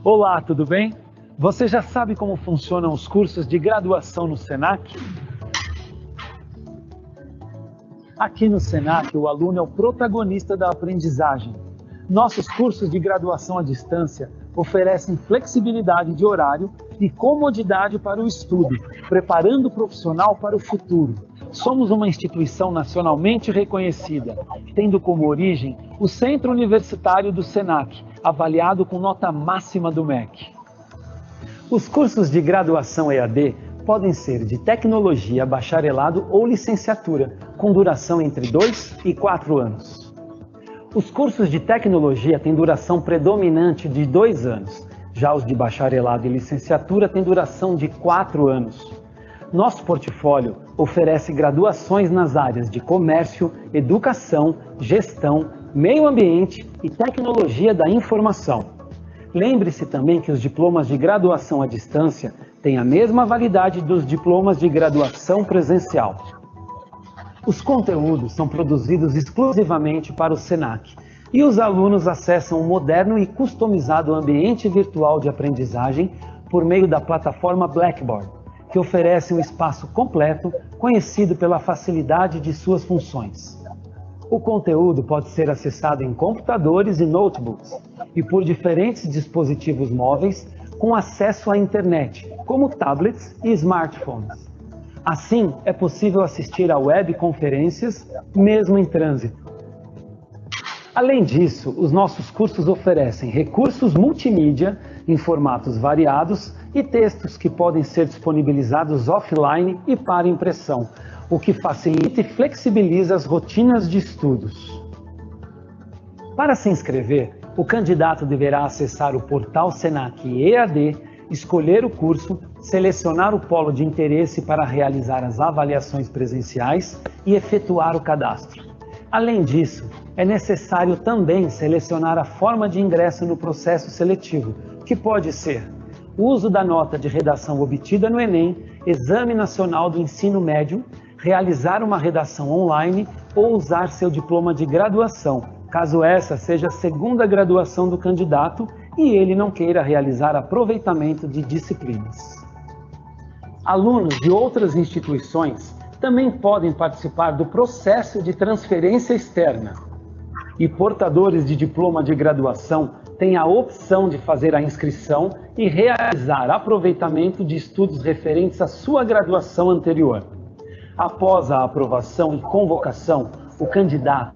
Olá, tudo bem? Você já sabe como funcionam os cursos de graduação no Senac? Aqui no Senac, o aluno é o protagonista da aprendizagem. Nossos cursos de graduação à distância oferecem flexibilidade de horário e comodidade para o estudo, preparando o profissional para o futuro. Somos uma instituição nacionalmente reconhecida, tendo como origem o Centro Universitário do Senac, avaliado com nota máxima do MEC. Os cursos de graduação EAD podem ser de tecnologia, bacharelado ou licenciatura, com duração entre 2 e 4 anos. Os cursos de tecnologia têm duração predominante de 2 anos, já os de bacharelado e licenciatura têm duração de 4 anos. Nosso portfólio oferece graduações nas áreas de comércio, educação, gestão, meio ambiente e tecnologia da informação. Lembre-se também que os diplomas de graduação à distância têm a mesma validade dos diplomas de graduação presencial. Os conteúdos são produzidos exclusivamente para o Senac e os alunos acessam um moderno e customizado ambiente virtual de aprendizagem por meio da plataforma Blackboard, que oferece um espaço completo, conhecido pela facilidade de suas funções. O conteúdo pode ser acessado em computadores e notebooks e por diferentes dispositivos móveis com acesso à internet, como tablets e smartphones. Assim, é possível assistir a webconferências, mesmo em trânsito. Além disso, os nossos cursos oferecem recursos multimídia em formatos variados e textos que podem ser disponibilizados offline e para impressão, o que facilita e flexibiliza as rotinas de estudos. Para se inscrever, o candidato deverá acessar o portal Senac EAD, escolher o curso, selecionar o polo de interesse para realizar as avaliações presenciais e efetuar o cadastro. Além disso, é necessário também selecionar a forma de ingresso no processo seletivo, que pode ser o uso da nota de redação obtida no Enem, Exame Nacional do Ensino Médio, realizar uma redação online ou usar seu diploma de graduação, caso essa seja a segunda graduação do candidato e ele não queira realizar aproveitamento de disciplinas. Alunos de outras instituições também podem participar do processo de transferência externa. E portadores de diploma de graduação têm a opção de fazer a inscrição e realizar aproveitamento de estudos referentes à sua graduação anterior. Após a aprovação e convocação, o candidato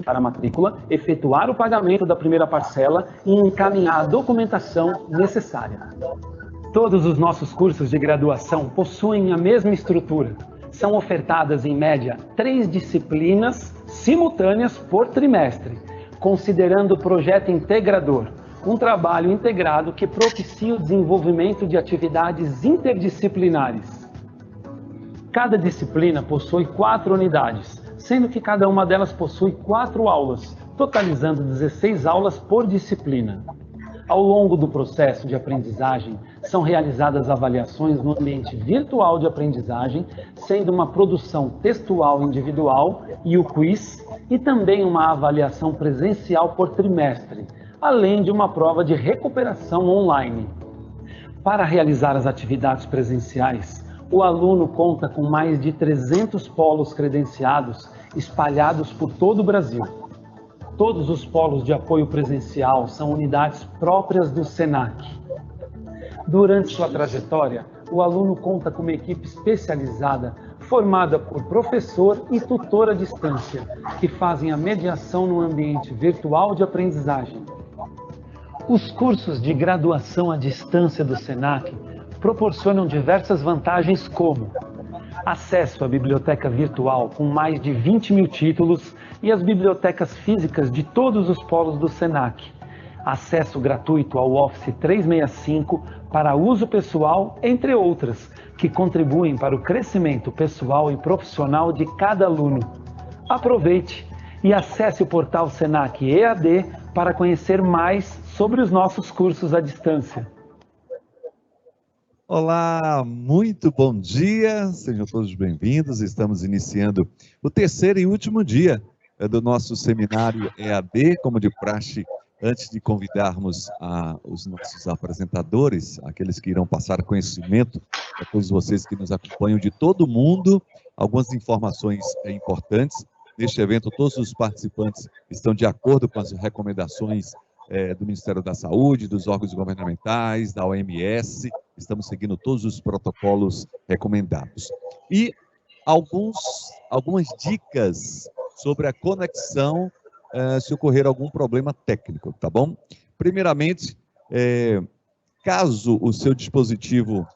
para a matrícula, efetuar o pagamento da primeira parcela e encaminhar a documentação necessária. Todos os nossos cursos de graduação possuem a mesma estrutura. São ofertadas, em média, 3 disciplinas simultâneas por trimestre, considerando o projeto integrador, um trabalho integrado que propicia o desenvolvimento de atividades interdisciplinares. Cada disciplina possui 4 unidades, sendo que cada uma delas possui 4 aulas, totalizando 16 aulas por disciplina. Ao longo do processo de aprendizagem, são realizadas avaliações no ambiente virtual de aprendizagem, sendo uma produção textual individual e o quiz, e também uma avaliação presencial por trimestre, além de uma prova de recuperação online. Para realizar as atividades presenciais, o aluno conta com mais de 300 polos credenciados espalhados por todo o Brasil. Todos os polos de apoio presencial são unidades próprias do Senac. Durante sua trajetória, o aluno conta com uma equipe especializada formada por professor e tutor à distância, que fazem a mediação no ambiente virtual de aprendizagem. Os cursos de graduação à distância do Senac proporcionam diversas vantagens como acesso à biblioteca virtual com mais de 20 mil títulos e as bibliotecas físicas de todos os polos do Senac, acesso gratuito ao Office 365 para uso pessoal, entre outras, que contribuem para o crescimento pessoal e profissional de cada aluno. Aproveite e acesse o portal Senac EAD para conhecer mais sobre os nossos cursos à distância. Olá, muito bom dia, sejam todos bem-vindos. Estamos iniciando o terceiro e último dia do nosso seminário EAD, como de praxe. Antes de convidarmos os nossos apresentadores, aqueles que irão passar conhecimento a todos vocês que nos acompanham de todo mundo, algumas informações importantes. Neste evento, todos os participantes estão de acordo com as recomendações do Ministério da Saúde, dos órgãos governamentais, da OMS. Estamos seguindo todos os protocolos recomendados. E algumas dicas sobre a conexão se ocorrer algum problema técnico, tá bom? Primeiramente, caso o seu dispositivo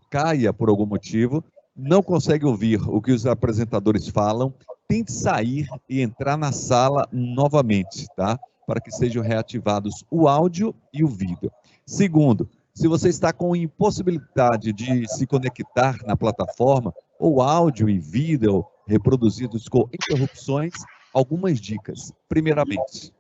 caia por algum motivo, não consegue ouvir o que os apresentadores falam, tente sair e entrar na sala novamente, tá? Para que sejam reativados o áudio e o vídeo. Segundo, se você está com impossibilidade de se conectar na plataforma, ou áudio e vídeo reproduzidos com interrupções, algumas dicas. Primeiramente,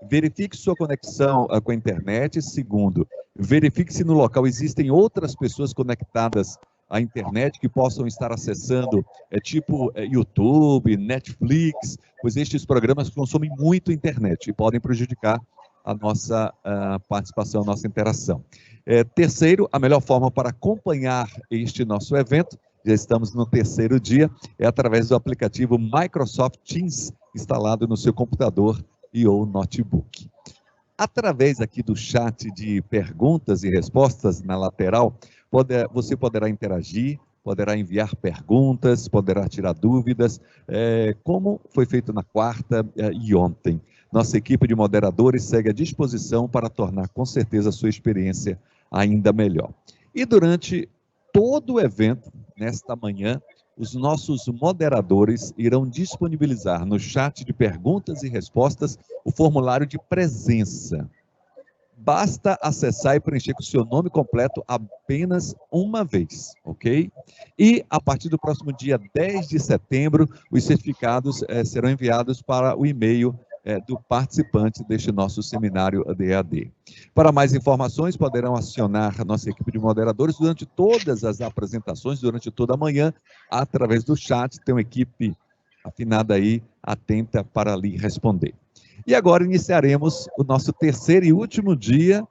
verifique sua conexão com a internet. Segundo, verifique se no local existem outras pessoas conectadas à internet que possam estar acessando, tipo YouTube, Netflix, pois estes programas consomem muito internet e podem prejudicar a nossa participação, a nossa interação. Terceiro, a melhor forma para acompanhar este nosso evento, já estamos no terceiro dia, é através do aplicativo Microsoft Teams, instalado no seu computador e ou notebook. Através aqui do chat de perguntas e respostas na lateral, você poderá interagir, poderá enviar perguntas, poderá tirar dúvidas, como foi feito na quarta e ontem. Nossa equipe de moderadores segue à disposição para tornar, com certeza, a sua experiência ainda melhor. E durante todo o evento, nesta manhã, os nossos moderadores irão disponibilizar no chat de perguntas e respostas o formulário de presença. Basta acessar e preencher com o seu nome completo apenas uma vez, ok? E a partir do próximo dia 10 de setembro, os certificados serão enviados para o e-mail do participante deste nosso seminário EAD. Para mais informações, poderão acionar a nossa equipe de moderadores durante todas as apresentações, durante toda a manhã, através do chat. Tem uma equipe afinada aí, atenta para lhe responder. E agora iniciaremos o nosso terceiro e último dia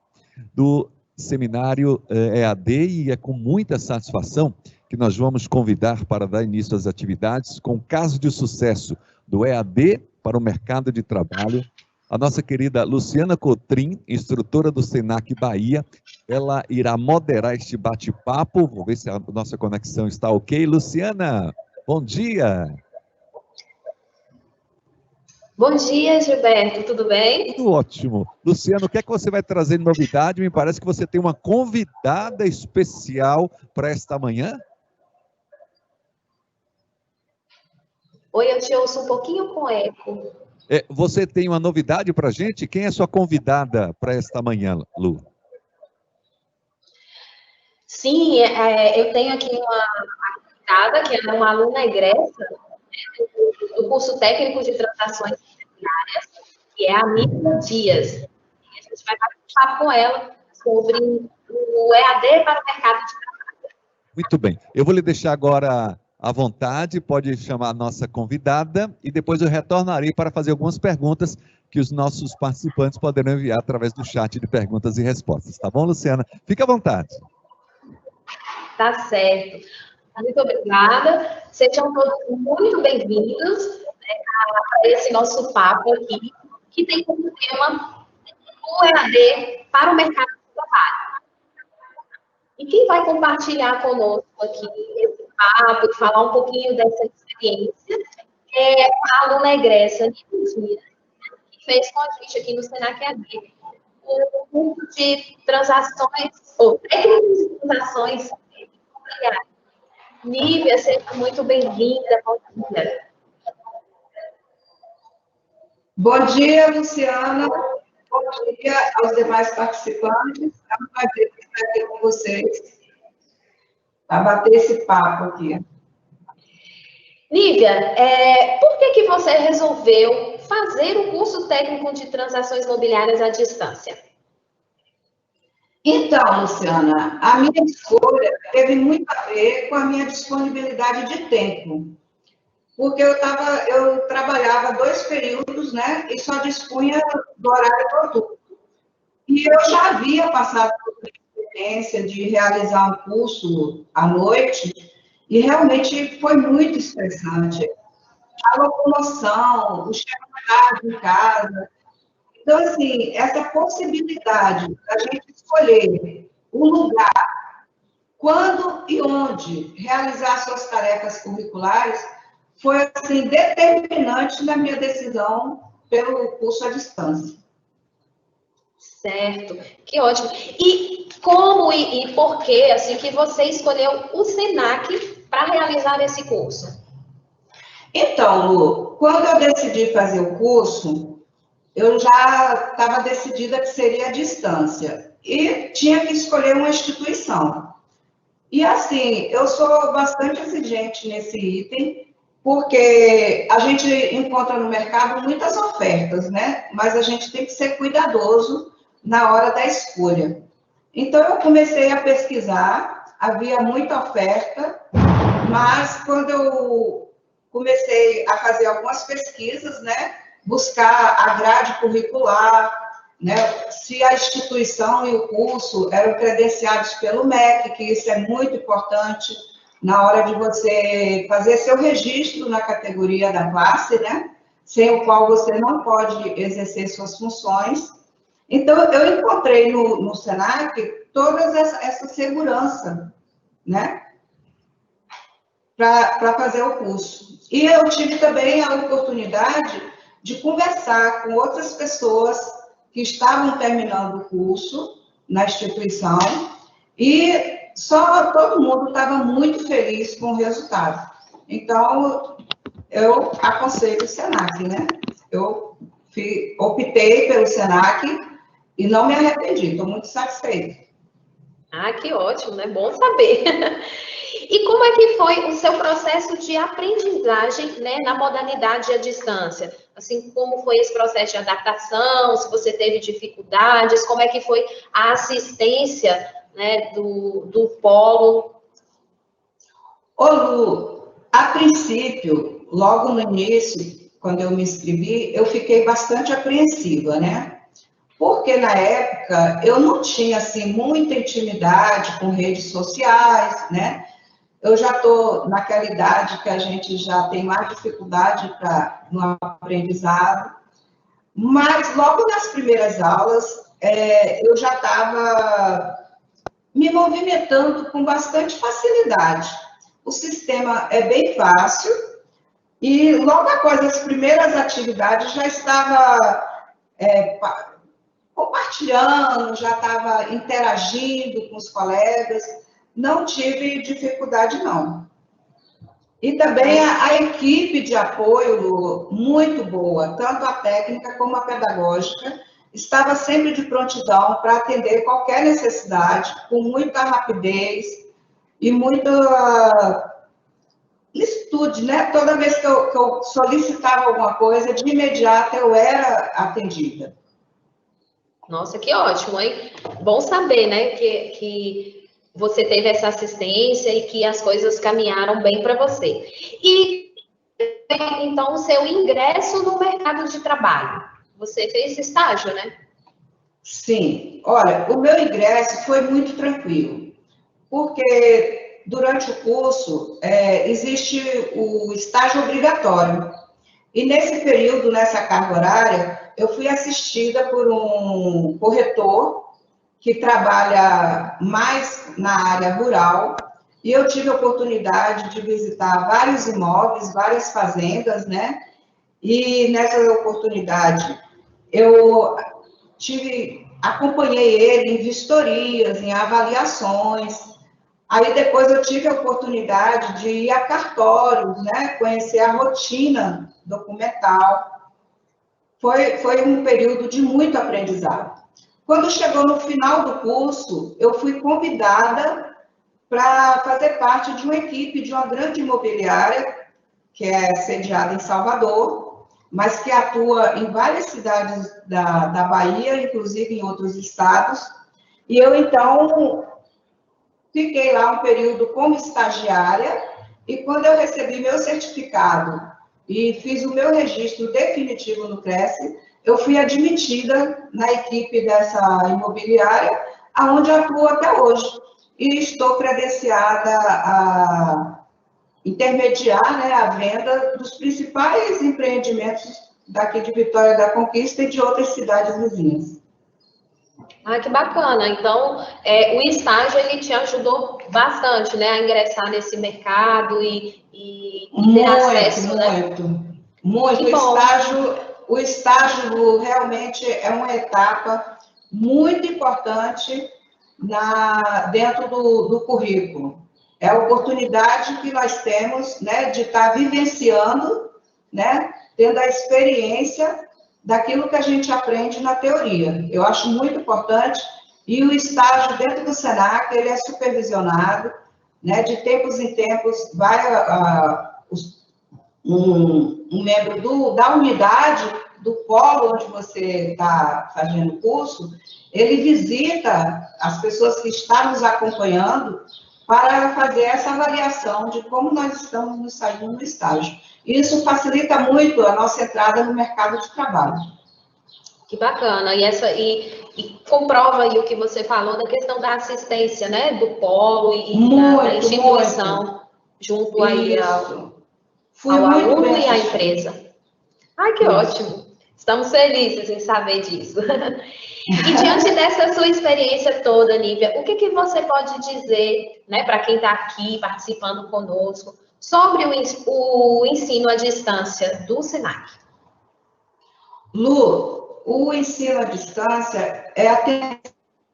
do seminário EAD, e é com muita satisfação que nós vamos convidar para dar início às atividades com o caso de sucesso do EAD para o mercado de trabalho, a nossa querida Luciana Cotrim, instrutora do Senac Bahia. Ela irá moderar este bate-papo. Vou ver se a nossa conexão está ok. Luciana, bom dia. Bom dia, Gilberto, tudo bem? Tudo ótimo. Luciano, o que é que você vai trazer de novidade? Me parece que você tem uma convidada especial para esta manhã. Oi, eu te ouço um pouquinho com eco. Você tem uma novidade para a gente? Quem é sua convidada para esta manhã, Lu? Sim, eu tenho aqui uma convidada, que é uma aluna egressa do curso técnico de transações imobiliárias, que é a Nívia Dias. E a gente vai participar com ela sobre o EAD para o mercado de trabalho. Muito bem. Eu vou lhe deixar agora à vontade, pode chamar a nossa convidada e depois eu retornarei para fazer algumas perguntas que os nossos participantes poderão enviar através do chat de perguntas e respostas. Tá bom, Luciana? Fique à vontade. Tá certo. Muito obrigada. Sejam todos muito bem-vindos a esse nosso papo aqui, que tem como tema o EAD para o mercado de trabalho. E quem vai compartilhar conosco aqui esse papo e falar um pouquinho dessa experiência é a aluna egressa, Nívia, que fez com a gente aqui no Senac EAD o curso de transações, ou técnicas de transações imobiliárias. Nívia, seja muito bem-vinda. Bom dia. Bom dia, Luciana. Bom dia aos demais participantes. É um prazer estar aqui com vocês para bater esse papo aqui. Nívia, por que você resolveu fazer o curso técnico de transações imobiliárias à distância? Então, Luciana, a minha escolha teve muito a ver com a minha disponibilidade de tempo, porque eu trabalhava 2 períodos, né, e só dispunha do horário noturno. E eu já havia passado por a experiência de realizar um curso à noite, e realmente foi muito estressante. A locomoção, o chegar tarde em casa. Então, assim, essa possibilidade da gente escolher o lugar, quando e onde realizar suas tarefas curriculares, foi, assim, determinante na minha decisão pelo curso à distância. Certo, que ótimo. E como e por que, assim, que você escolheu o SENAC para realizar esse curso? Então, Lu, quando eu decidi fazer o curso, eu já estava decidida que seria à distância e tinha que escolher uma instituição. E assim, eu sou bastante exigente nesse item, porque a gente encontra no mercado muitas ofertas, né? Mas a gente tem que ser cuidadoso na hora da escolha. Então, eu comecei a pesquisar, havia muita oferta, mas quando eu comecei a fazer algumas pesquisas, né? Buscar a grade curricular, né? Se a instituição e o curso eram credenciados pelo MEC, que isso é muito importante na hora de você fazer seu registro na categoria da classe, né? Sem o qual você não pode exercer suas funções. Então, eu encontrei no SENAC toda essa segurança, né? Para fazer o curso. E eu tive também a oportunidade de conversar com outras pessoas que estavam terminando o curso na instituição e todo mundo estava muito feliz com o resultado. Então, eu aconselho o SENAC, né? Eu optei pelo SENAC e não me arrependi, estou muito satisfeita. Ah, que ótimo, né? Bom saber. E como é que foi o seu processo de aprendizagem, né, na modalidade à distância? Assim, como foi esse processo de adaptação, se você teve dificuldades, como é que foi a assistência, né, do polo? Ô, Lu, a princípio, logo no início, quando eu me inscrevi, eu fiquei bastante apreensiva, né? Porque na época eu não tinha, assim, muita intimidade com redes sociais, né? Eu já estou naquela idade que a gente já tem mais dificuldade no aprendizado, mas logo nas primeiras aulas eu já estava me movimentando com bastante facilidade. O sistema é bem fácil e logo após as primeiras atividades já estava compartilhando, já estava interagindo com os colegas, não tive dificuldade, não. E também a equipe de apoio, Lu, muito boa, tanto a técnica como a pedagógica, estava sempre de prontidão para atender qualquer necessidade, com muita rapidez e muita licitude, né? Toda vez que eu solicitava alguma coisa, de imediato eu era atendida. Nossa, que ótimo, hein? Bom saber, né, que você teve essa assistência e que as coisas caminharam bem para você. E, então, o seu ingresso no mercado de trabalho. Você fez estágio, né? Sim. Olha, o meu ingresso foi muito tranquilo, porque durante o curso existe o estágio obrigatório. E nesse período, nessa carga horária, eu fui assistida por um corretor que trabalha mais na área rural, e eu tive a oportunidade de visitar vários imóveis, várias fazendas, né? E nessa oportunidade, eu acompanhei ele em vistorias, em avaliações. Aí depois eu tive a oportunidade de ir a cartórios, né? Conhecer a rotina documental. Foi um período de muito aprendizado. Quando chegou no final do curso, eu fui convidada para fazer parte de uma equipe de uma grande imobiliária, que é sediada em Salvador, mas que atua em várias cidades da Bahia, inclusive em outros estados. E eu, então, fiquei lá um período como estagiária, e quando eu recebi meu certificado e fiz o meu registro definitivo no Cresce, eu fui admitida na equipe dessa imobiliária, aonde atuo até hoje. E estou credenciada a intermediar, né, a venda dos principais empreendimentos daqui de Vitória da Conquista e de outras cidades vizinhas. Ah, que bacana. Então, o estágio, ele te ajudou bastante, né, a ingressar nesse mercado e ter acesso, né? Muito. O estágio realmente é uma etapa muito importante dentro do currículo. É a oportunidade que nós temos, né, de estar vivenciando, né, tendo a experiência daquilo que a gente aprende na teoria. Eu acho muito importante, e o estágio dentro do Senac, ele é supervisionado, né, de tempos em tempos, vai um membro da unidade, do polo onde você está fazendo o curso, ele visita as pessoas que estão nos acompanhando para fazer essa avaliação de como nós estamos nos saindo no estágio. Isso facilita muito a nossa entrada no mercado de trabalho. Que bacana. E comprova aí o que você falou da questão da assistência, né, do polo e da instituição, junto aí ao aluno e à empresa. Ai, que ótimo. Estamos felizes em saber disso. E diante dessa sua experiência toda, Nívia, o que você pode dizer, né, para quem está aqui participando conosco, sobre o ensino à distância do Senac? Lu, o ensino à distância até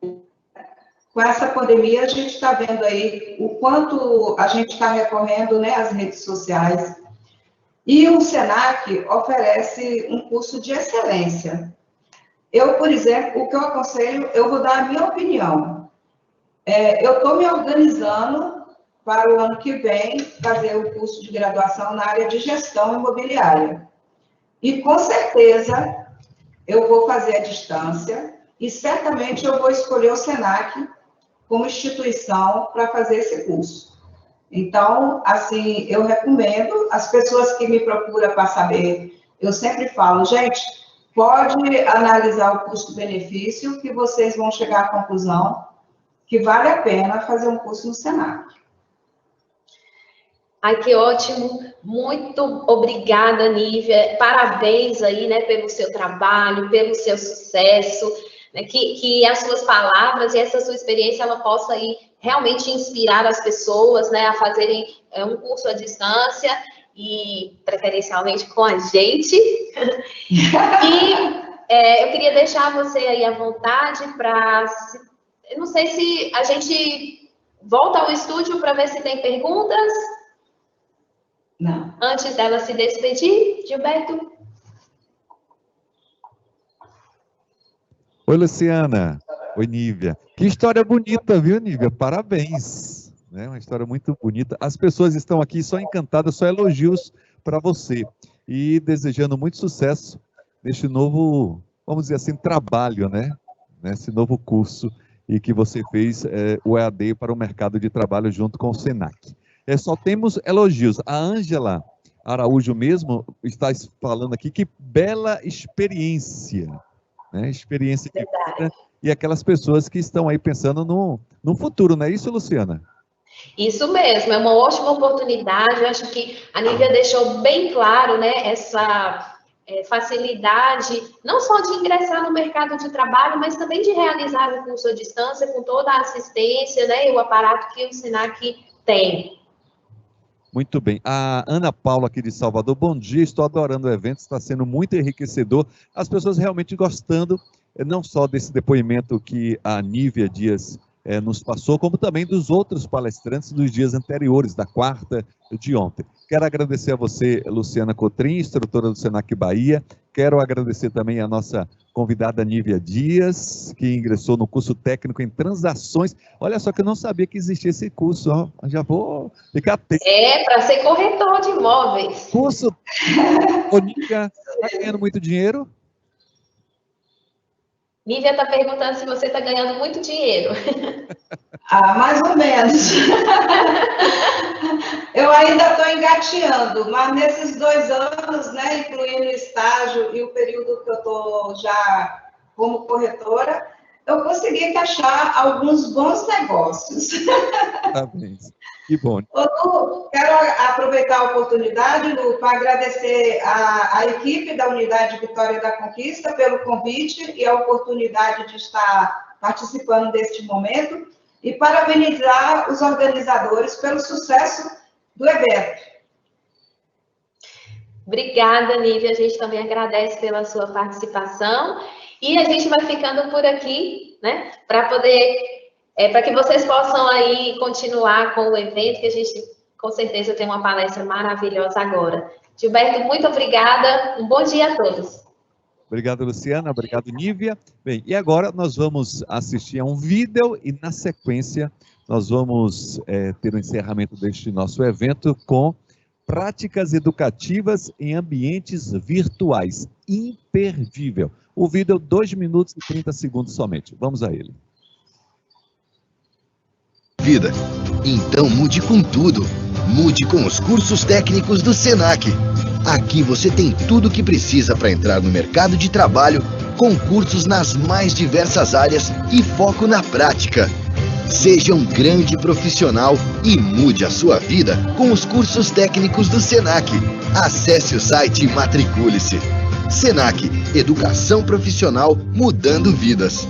com essa pandemia, a gente está vendo aí o quanto a gente está recorrendo, né, às redes sociais. E o Senac oferece um curso de excelência. Eu, por exemplo, o que eu aconselho, eu vou dar a minha opinião. Eu estou me organizando para o ano que vem fazer o curso de graduação na área de gestão imobiliária. E, com certeza, eu vou fazer à distância e, certamente, eu vou escolher o Senac como instituição para fazer esse curso. Então, assim, eu recomendo, as pessoas que me procuram para saber, eu sempre falo, gente, pode analisar o custo-benefício, que vocês vão chegar à conclusão que vale a pena fazer um curso no Senac. Ai, que ótimo. Muito obrigada, Nívia. Parabéns aí, né, pelo seu trabalho, pelo seu sucesso, né, que as suas palavras e essa sua experiência, ela possa aí realmente inspirar as pessoas, né, a fazerem um curso à distância e, preferencialmente, com a gente. E eu queria deixar você aí à vontade para... Eu não sei se a gente volta ao estúdio para ver se tem perguntas. Não. Antes dela se despedir, Gilberto. Oi, Luciana. Oi, Nívia. Que história bonita, viu, Nívia? Parabéns. Né? Uma história muito bonita. As pessoas estão aqui só encantadas, só elogios para você. E desejando muito sucesso neste novo, vamos dizer assim, trabalho, né? Nesse novo curso e que você fez o EAD para o mercado de trabalho junto com o Senac. Só temos elogios. A Ângela Araújo mesmo está falando aqui que bela experiência, né? Experiência de vida, e aquelas pessoas que estão aí pensando no futuro, não é isso, Luciana? Isso mesmo, é uma ótima oportunidade. Eu acho que a Nívia deixou bem claro, né, essa facilidade, não só de ingressar no mercado de trabalho, mas também de realizar o curso à distância com toda a assistência, né, e o aparato que o Senac tem. Muito bem. A Ana Paula aqui de Salvador, bom dia, estou adorando o evento, está sendo muito enriquecedor. As pessoas realmente gostando, não só desse depoimento que a Nívia Dias nos passou, como também dos outros palestrantes dos dias anteriores, da quarta de ontem. Quero agradecer a você, Luciana Cotrim, instrutora do Senac Bahia. Quero agradecer também a nossa convidada Nívia Dias, que ingressou no curso técnico em transações. Olha só que eu não sabia que existia esse curso, ó. Já vou ficar atento. Para ser corretor de imóveis. Curso. Ô, Nívia, está ganhando muito dinheiro? Nívia está perguntando se você está ganhando muito dinheiro. Mais ou menos. Eu ainda estou engateando, mas nesses 2 anos, né, incluindo o estágio e o período que eu estou já como corretora, eu consegui encaixar alguns bons negócios. Parabéns. Que bom. Lu, quero aproveitar a oportunidade, Lu, para agradecer a equipe da Unidade Vitória da Conquista pelo convite e a oportunidade de estar participando deste momento e parabenizar os organizadores pelo sucesso do evento. Obrigada, Nívia. A gente também agradece pela sua participação. E a gente vai ficando por aqui, né? Para que vocês possam aí continuar com o evento, que a gente, com certeza, tem uma palestra maravilhosa agora. Gilberto, muito obrigada. Um bom dia a todos. Obrigado, Luciana. Obrigado, Nívia. Bem, e agora nós vamos assistir a um vídeo e, na sequência, nós vamos ter o encerramento deste nosso evento com práticas educativas em ambientes virtuais. Imperdível. O vídeo, 2 minutos e 30 segundos somente. Vamos a ele. Vida. Então mude com tudo. Mude com os cursos técnicos do Senac. Aqui você tem tudo o que precisa para entrar no mercado de trabalho, com cursos nas mais diversas áreas e foco na prática. Seja um grande profissional e mude a sua vida com os cursos técnicos do Senac. Acesse o site e matricule-se. Senac, educação profissional mudando vidas.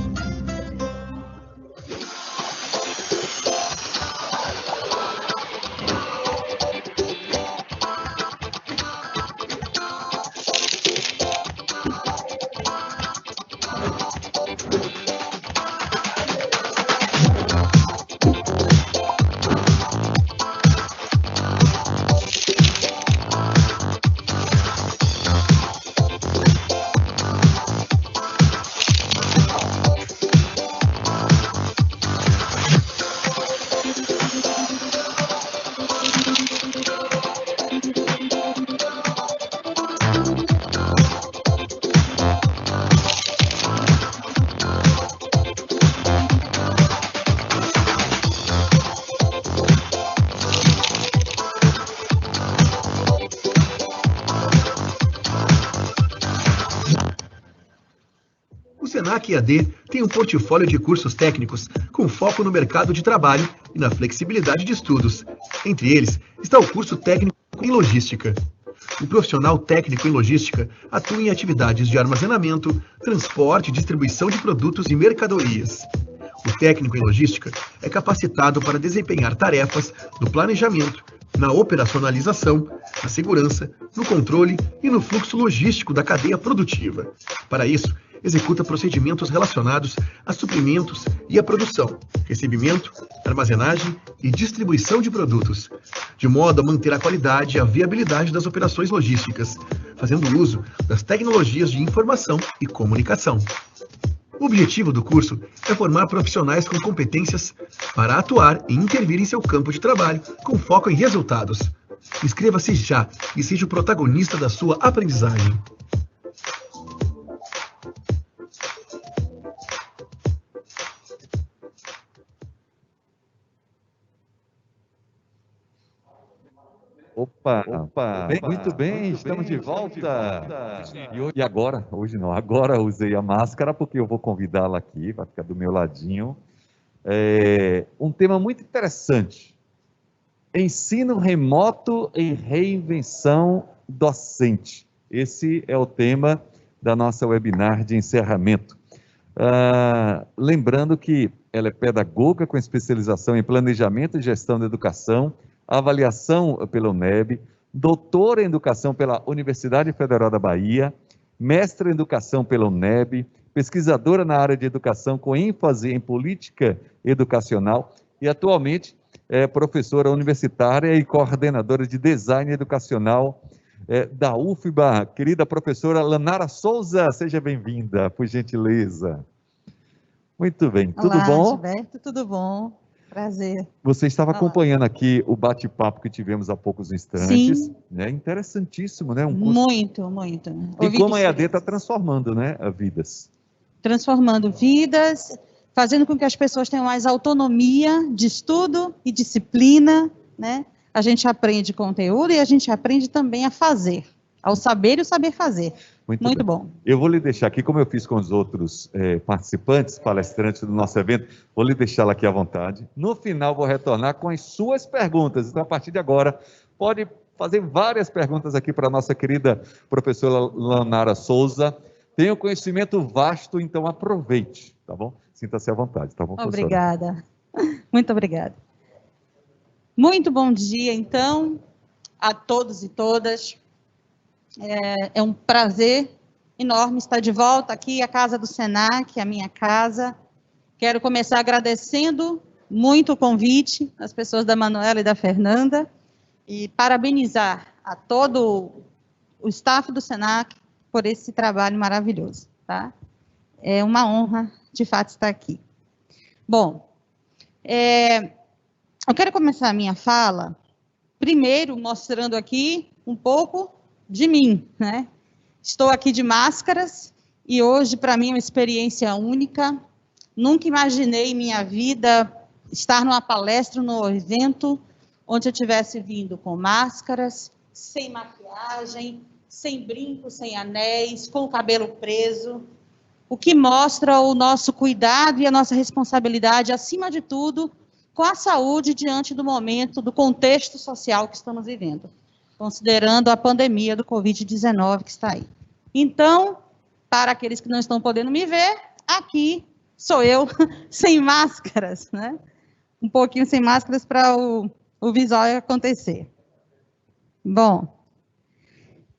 Senac EAD tem um portfólio de cursos técnicos com foco no mercado de trabalho e na flexibilidade de estudos. Entre eles está o curso técnico em logística. O profissional técnico em logística atua em atividades de armazenamento, transporte e distribuição de produtos e mercadorias. O técnico em logística é capacitado para desempenhar tarefas no planejamento, na operacionalização, na segurança, no controle e no fluxo logístico da cadeia produtiva. Para isso, executa procedimentos relacionados a suprimentos e a produção, recebimento, armazenagem e distribuição de produtos, de modo a manter a qualidade e a viabilidade das operações logísticas, fazendo uso das tecnologias de informação e comunicação. O objetivo do curso é formar profissionais com competências para atuar e intervir em seu campo de trabalho, com foco em resultados. Inscreva-se já e seja o protagonista da sua aprendizagem. Opa, muito bem, estamos de volta. E agora, hoje não, agora usei a máscara porque eu vou convidá-la aqui, vai ficar do meu ladinho. Um tema muito interessante, ensino remoto e reinvenção docente. Esse é o tema da nossa webinar de encerramento. Lembrando que ela é pedagoga com especialização em planejamento e gestão da educação, avaliação pela UNEB, doutora em educação pela Universidade Federal da Bahia, mestra em educação pela UNEB, pesquisadora na área de educação com ênfase em política educacional e atualmente é professora universitária e coordenadora de design educacional da UFBA, querida professora Lanara Souza, seja bem-vinda, por gentileza. Muito bem, tudo Olá, bom? Gilberto, tudo bom? Prazer. Você estava Olá. acompanhando aqui o bate-papo que tivemos há poucos instantes, Sim. né? Interessantíssimo, né? Um curso... Muito. E como a EAD está transformando, né, vidas. Transformando vidas, fazendo com que as pessoas tenham mais autonomia de estudo e disciplina, né? A gente aprende conteúdo e a gente aprende também a fazer, ao saber e o saber fazer. Muito bom. Eu vou lhe deixar aqui, como eu fiz com os outros participantes, palestrantes do nosso evento, vou lhe deixá-la aqui à vontade. No final, vou retornar com as suas perguntas. Então, a partir de agora, pode fazer várias perguntas aqui para a nossa querida professora Lanara Souza. Tem um conhecimento vasto, então aproveite, tá bom? Sinta-se à vontade, tá bom, professora? Obrigada. Muito obrigada. Muito bom dia, então, a todos e todas. É um prazer enorme estar de volta aqui à casa do Senac, a minha casa. Quero começar agradecendo muito o convite às pessoas da Manuela e da Fernanda e parabenizar a todo o staff do Senac por esse trabalho maravilhoso, tá? É uma honra, de fato, estar aqui. Bom, eu quero começar a minha fala, primeiro mostrando aqui um pouco de mim, né? Estou aqui de máscaras e hoje, para mim, é uma experiência única. Nunca imaginei em minha vida estar numa palestra, num evento, onde eu tivesse vindo com máscaras, sem maquiagem, sem brincos, sem anéis, com o cabelo preso, o que mostra o nosso cuidado e a nossa responsabilidade, acima de tudo, com a saúde diante do momento, do contexto social que estamos vivendo, considerando a pandemia do Covid-19 que está aí. Então, para aqueles que não estão podendo me ver, aqui sou eu, sem máscaras, né? Um pouquinho sem máscaras para o visual acontecer. Bom,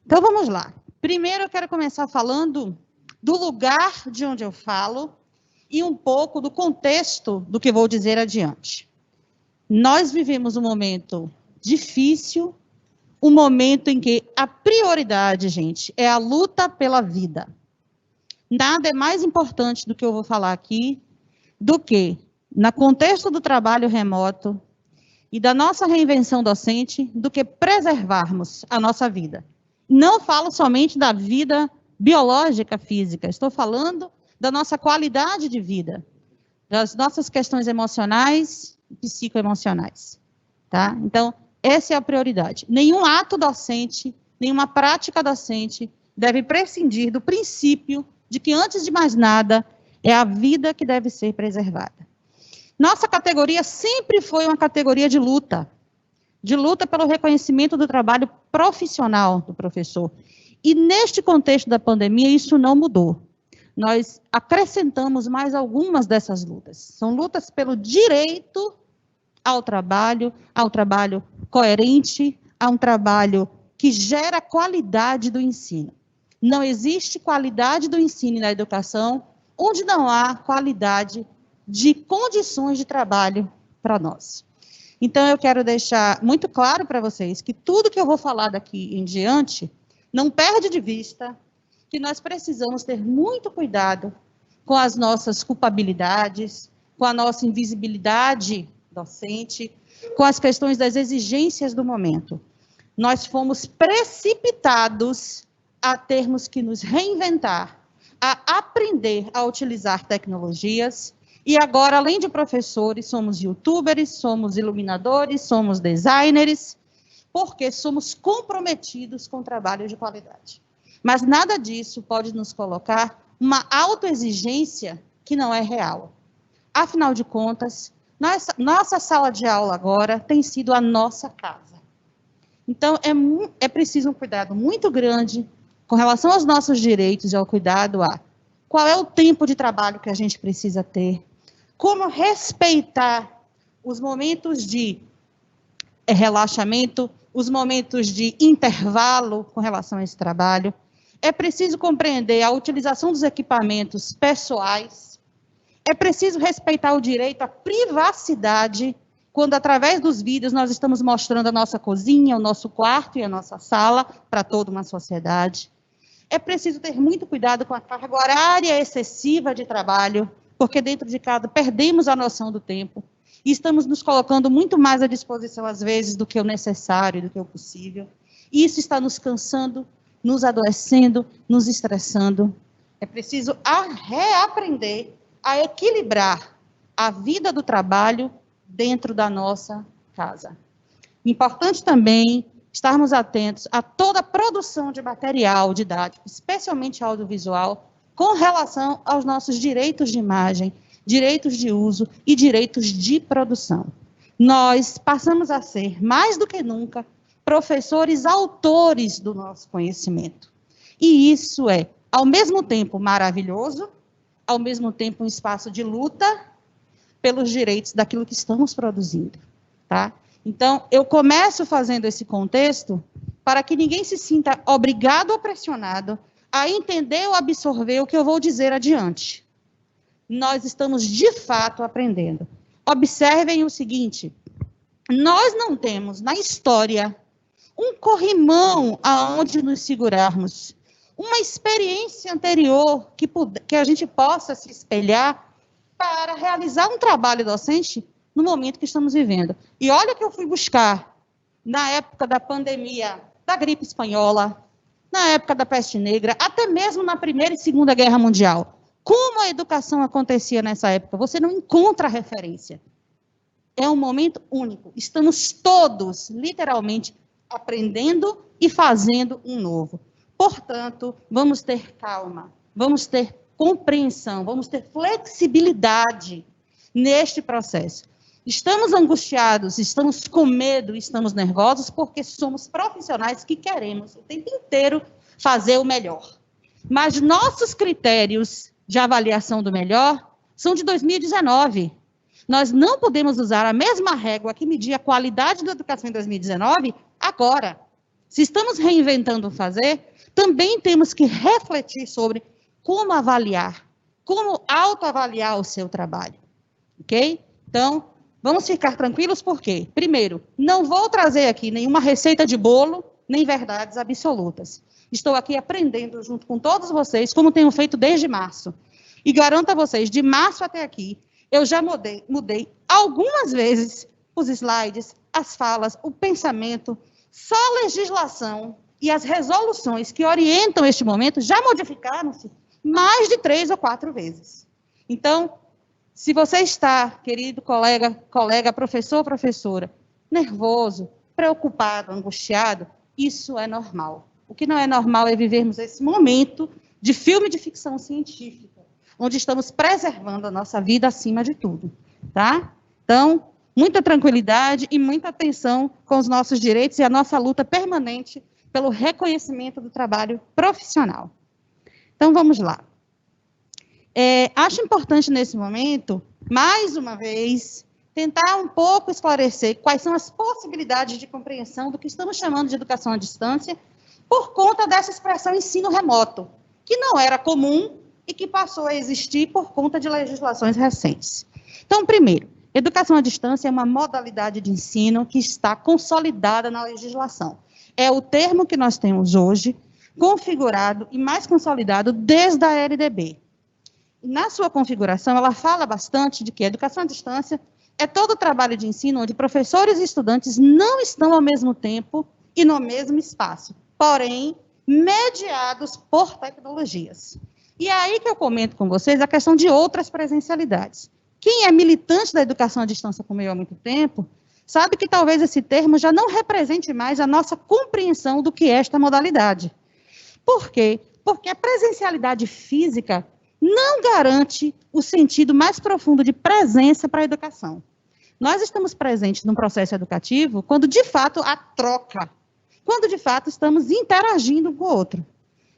então vamos lá. Primeiro eu quero começar falando do lugar de onde eu falo e um pouco do contexto do que vou dizer adiante. Nós vivemos um momento difícil, um momento em que a prioridade, gente, é a luta pela vida. Nada é mais importante do que eu vou falar aqui, do que, no contexto do trabalho remoto e da nossa reinvenção docente, do que preservarmos a nossa vida. Não falo somente da vida biológica, física, estou falando da nossa qualidade de vida, das nossas questões emocionais e psicoemocionais, tá? Então, essa é a prioridade. Nenhum ato docente, nenhuma prática docente deve prescindir do princípio de que, antes de mais nada, é a vida que deve ser preservada. Nossa categoria sempre foi uma categoria de luta pelo reconhecimento do trabalho profissional do professor. E neste contexto da pandemia, isso não mudou. Nós acrescentamos mais algumas dessas lutas. São lutas pelo direito ao trabalho coerente, a um trabalho que gera qualidade do ensino. Não existe qualidade do ensino e da educação onde não há qualidade de condições de trabalho para nós. Então, eu quero deixar muito claro para vocês que tudo que eu vou falar daqui em diante não perde de vista que nós precisamos ter muito cuidado com as nossas culpabilidades, com a nossa invisibilidade docente, com as questões das exigências do momento. Nós fomos precipitados a termos que nos reinventar, a aprender a utilizar tecnologias, e agora, além de professores, somos youtubers, somos iluminadores, somos designers, porque somos comprometidos com trabalho de qualidade. Mas nada disso pode nos colocar uma autoexigência que não é real. Afinal de contas, nossa sala de aula agora tem sido a nossa casa. Então, é preciso um cuidado muito grande com relação aos nossos direitos e ao cuidado a qual é o tempo de trabalho que a gente precisa ter, como respeitar os momentos de relaxamento, os momentos de intervalo com relação a esse trabalho. É preciso compreender a utilização dos equipamentos pessoais. É preciso respeitar o direito à privacidade quando através dos vídeos nós estamos mostrando a nossa cozinha, o nosso quarto e a nossa sala para toda uma sociedade. É preciso ter muito cuidado com a carga horária excessiva de trabalho, porque dentro de casa perdemos a noção do tempo e estamos nos colocando muito mais à disposição, às vezes, do que o necessário, do que o possível. E isso está nos cansando, nos adoecendo, nos estressando. É preciso reaprender a equilibrar a vida do trabalho dentro da nossa casa. Importante também estarmos atentos a toda a produção de material didático, especialmente audiovisual, com relação aos nossos direitos de imagem, direitos de uso e direitos de produção. Nós passamos a ser, mais do que nunca, professores autores do nosso conhecimento. E isso é, ao mesmo tempo, maravilhoso, ao mesmo tempo um espaço de luta pelos direitos daquilo que estamos produzindo, tá? Então, eu começo fazendo esse contexto para que ninguém se sinta obrigado ou pressionado a entender ou absorver o que eu vou dizer adiante. Nós estamos, de fato, aprendendo. Observem o seguinte, nós não temos, na história, um corrimão aonde nos segurarmos, uma experiência anterior que a gente possa se espelhar para realizar um trabalho docente no momento que estamos vivendo. E olha que eu fui buscar, na época da pandemia, da gripe espanhola, na época da peste negra, até mesmo na Primeira e Segunda Guerra Mundial. Como a educação acontecia nessa época? Você não encontra referência. É um momento único. Estamos todos, literalmente, aprendendo e fazendo um novo. Portanto, vamos ter calma, vamos ter compreensão, vamos ter flexibilidade neste processo. Estamos angustiados, estamos com medo, estamos nervosos, porque somos profissionais que queremos o tempo inteiro fazer o melhor. Mas nossos critérios de avaliação do melhor são de 2019. Nós não podemos usar a mesma régua que media a qualidade da educação em 2019 agora. Se estamos reinventando o fazer, também temos que refletir sobre como avaliar, como autoavaliar o seu trabalho, ok? Então, vamos ficar tranquilos, por quê? Primeiro, não vou trazer aqui nenhuma receita de bolo, nem verdades absolutas. Estou aqui aprendendo junto com todos vocês, como tenho feito desde março. E garanto a vocês, de março até aqui, eu já mudei algumas vezes os slides, as falas, o pensamento, só a legislação e as resoluções que orientam este momento já modificaram-se mais de 3 ou 4 vezes. Então, se você está, querido colega, professor, professora, nervoso, preocupado, angustiado, isso é normal. O que não é normal é vivermos esse momento de filme de ficção científica, onde estamos preservando a nossa vida acima de tudo, tá? Então, muita tranquilidade e muita atenção com os nossos direitos e a nossa luta permanente pelo reconhecimento do trabalho profissional. Então, vamos lá. Acho importante, nesse momento, mais uma vez, tentar um pouco esclarecer quais são as possibilidades de compreensão do que estamos chamando de educação à distância, por conta dessa expressão ensino remoto, que não era comum e que passou a existir por conta de legislações recentes. Então, primeiro, educação à distância é uma modalidade de ensino que está consolidada na legislação. É o termo que nós temos hoje, configurado e mais consolidado desde a LDB. Na sua configuração, ela fala bastante de que a educação à distância é todo o trabalho de ensino onde professores e estudantes não estão ao mesmo tempo e no mesmo espaço, porém, mediados por tecnologias. E é aí que eu comento com vocês a questão de outras presencialidades. Quem é militante da educação à distância como eu há muito tempo, sabe que talvez esse termo já não represente mais a nossa compreensão do que é esta modalidade. Por quê? Porque a presencialidade física não garante o sentido mais profundo de presença para a educação. Nós estamos presentes num processo educativo quando, de fato, há troca, quando, de fato, estamos interagindo um com o outro.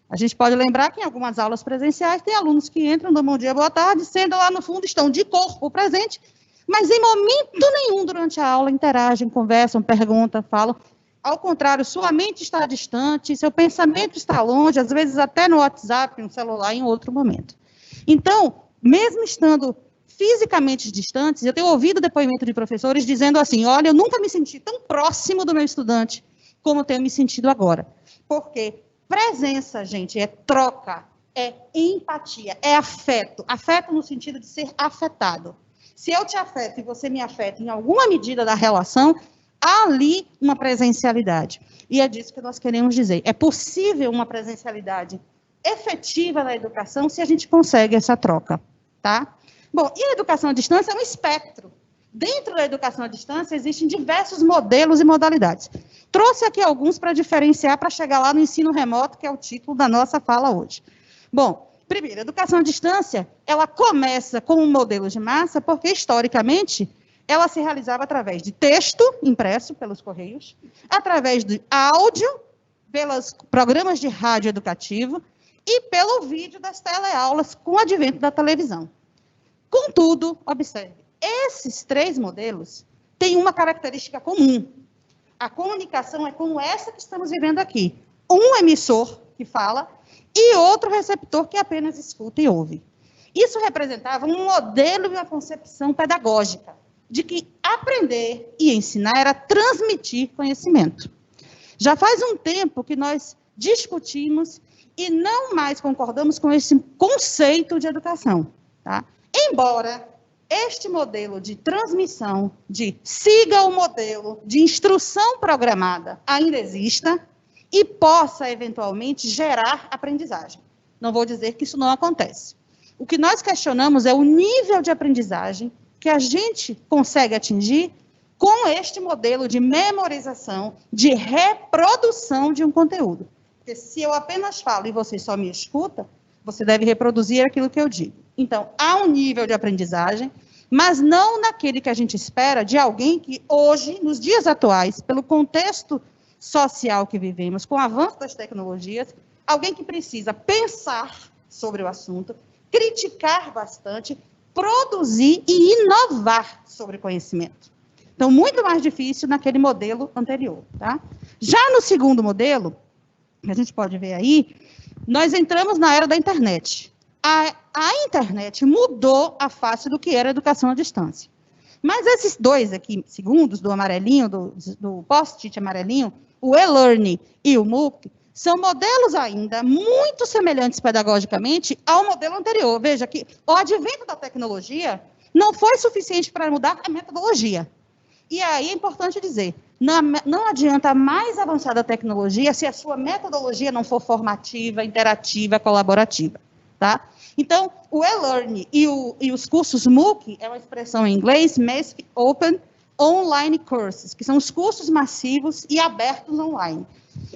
A gente pode lembrar que em algumas aulas presenciais tem alunos que entram, dão bom dia, boa tarde, sentam lá no fundo, estão de corpo presente, mas em momento nenhum durante a aula interagem, conversam, perguntam, falam. Ao contrário, sua mente está distante, seu pensamento está longe, às vezes até no WhatsApp, no celular, em outro momento. Então, mesmo estando fisicamente distantes, eu tenho ouvido depoimento de professores dizendo assim, olha, eu nunca me senti tão próximo do meu estudante como tenho me sentido agora. Porque presença, gente, é troca, é empatia, é afeto. Afeto no sentido de ser afetado. Se eu te afeto e você me afeta em alguma medida da relação, há ali uma presencialidade. E é disso que nós queremos dizer. É possível uma presencialidade efetiva na educação se a gente consegue essa troca, tá? Bom, e a educação à distância é um espectro. Dentro da educação à distância existem diversos modelos e modalidades. Trouxe aqui alguns para diferenciar, para chegar lá no ensino remoto, que é o título da nossa fala hoje. Bom, primeiro, a educação à distância, ela começa com um modelo de massa, porque, historicamente, ela se realizava através de texto impresso pelos correios, através de áudio, pelos programas de rádio educativo e pelo vídeo das teleaulas com o advento da televisão. Contudo, observe, esses 3 modelos têm uma característica comum. A comunicação é como essa que estamos vivendo aqui. Um emissor que fala e outro receptor que apenas escuta e ouve. Isso representava um modelo e uma concepção pedagógica de que aprender e ensinar era transmitir conhecimento. Já faz um tempo que nós discutimos e não mais concordamos com esse conceito de educação, tá? Embora este modelo de transmissão, de siga o modelo de instrução programada ainda exista e possa, eventualmente, gerar aprendizagem. Não vou dizer que isso não acontece. O que nós questionamos é o nível de aprendizagem que a gente consegue atingir com este modelo de memorização, de reprodução de um conteúdo. Porque se eu apenas falo e você só me escuta, você deve reproduzir aquilo que eu digo. Então, há um nível de aprendizagem, mas não naquele que a gente espera de alguém que hoje, nos dias atuais, pelo contexto social que vivemos, com o avanço das tecnologias, alguém que precisa pensar sobre o assunto, criticar bastante, produzir e inovar sobre o conhecimento. Então, muito mais difícil naquele modelo anterior, tá? Já no segundo modelo, que a gente pode ver aí, nós entramos na era da internet. A internet mudou a face do que era a educação à distância. Mas esses 2 aqui, segundos, do amarelinho, do post-it amarelinho, o e-learning e o MOOC, são modelos ainda muito semelhantes pedagogicamente ao modelo anterior. Veja que o advento da tecnologia não foi suficiente para mudar a metodologia. E aí é importante dizer, não adianta a mais avançada tecnologia se a sua metodologia não for formativa, interativa, colaborativa, tá? Então, o e-learning e os cursos MOOC, é uma expressão em inglês, Massive Open Online Courses, que são os cursos massivos e abertos online.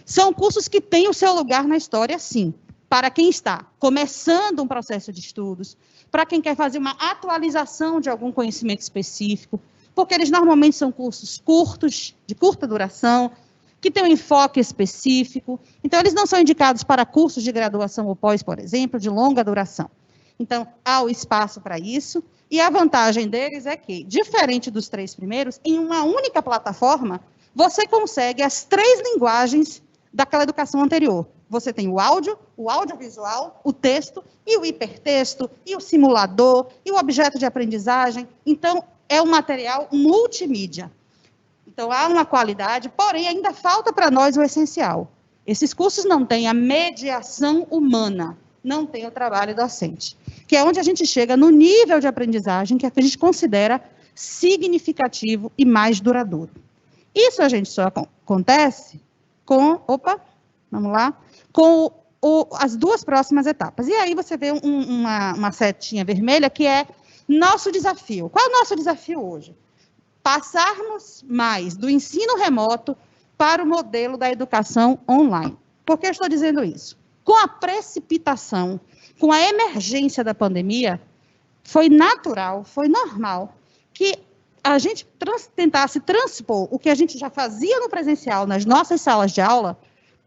São cursos que têm o seu lugar na história, sim, para quem está começando um processo de estudos, para quem quer fazer uma atualização de algum conhecimento específico, porque eles normalmente são cursos curtos, de curta duração, que têm um enfoque específico. Então, eles não são indicados para cursos de graduação ou pós, por exemplo, de longa duração. Então, há o espaço para isso, e a vantagem deles é que, diferente dos 3 primeiros, em uma única plataforma, você consegue as 3 linguagens daquela educação anterior. Você tem o áudio, o audiovisual, o texto, e o hipertexto, e o simulador, e o objeto de aprendizagem. Então, é um material multimídia. Então, há uma qualidade, porém, ainda falta para nós o essencial. Esses cursos não têm a mediação humana, não tem o trabalho docente, que é onde a gente chega no nível de aprendizagem que a gente considera significativo e mais duradouro. Isso a gente só acontece com, vamos lá, com as 2 próximas etapas. E aí você vê uma setinha vermelha que é nosso desafio. Qual é o nosso desafio hoje? Passarmos mais do ensino remoto para o modelo da educação online. Por que eu estou dizendo isso? Com a precipitação, com a emergência da pandemia, foi natural, foi normal que a gente tentasse transpor o que a gente já fazia no presencial, nas nossas salas de aula,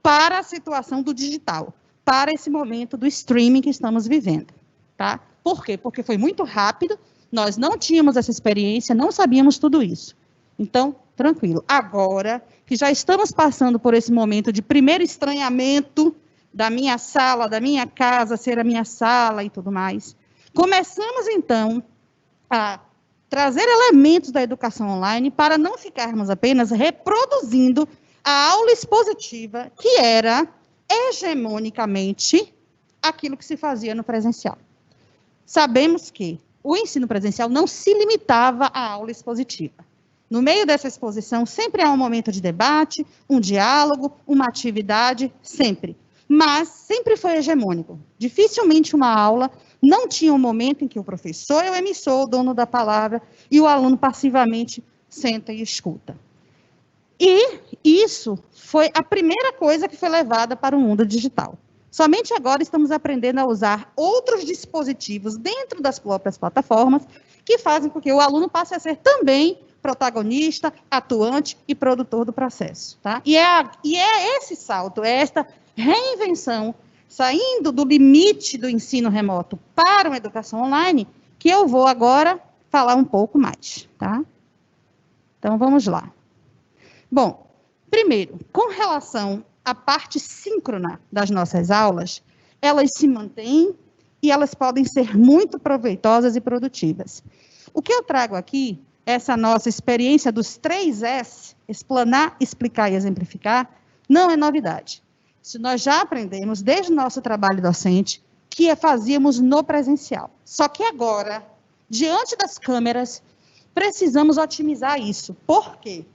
para a situação do digital, para esse momento do streaming que estamos vivendo, tá? Por quê? Porque foi muito rápido, nós não tínhamos essa experiência, não sabíamos tudo isso. Então, tranquilo. Agora que já estamos passando por esse momento de primeiro estranhamento da minha sala, da minha casa ser a minha sala e tudo mais, começamos, então, a trazer elementos da educação online para não ficarmos apenas reproduzindo a aula expositiva, que era hegemonicamente aquilo que se fazia no presencial. Sabemos que o ensino presencial não se limitava à aula expositiva. No meio dessa exposição, sempre há um momento de debate, um diálogo, uma atividade, sempre. Mas sempre foi hegemônico. Dificilmente uma aula não tinha um momento em que o professor é o emissor, o dono da palavra, e o aluno passivamente senta e escuta. E isso foi a primeira coisa que foi levada para o mundo digital. Somente agora estamos aprendendo a usar outros dispositivos dentro das próprias plataformas que fazem com que o aluno passe a ser também protagonista, atuante e produtor do processo. Tá? E é esse salto, é esta reinvenção, saindo do limite do ensino remoto para uma educação online, que eu vou agora falar um pouco mais. Tá? Então, vamos lá. Bom, primeiro, com relação à parte síncrona das nossas aulas, elas se mantêm e elas podem ser muito proveitosas e produtivas. O que eu trago aqui, essa nossa experiência dos 3 S, explanar, explicar e exemplificar, não é novidade. Isso nós já aprendemos desde o nosso trabalho docente, que fazíamos no presencial. Só que agora, diante das câmeras, precisamos otimizar isso. Por quê?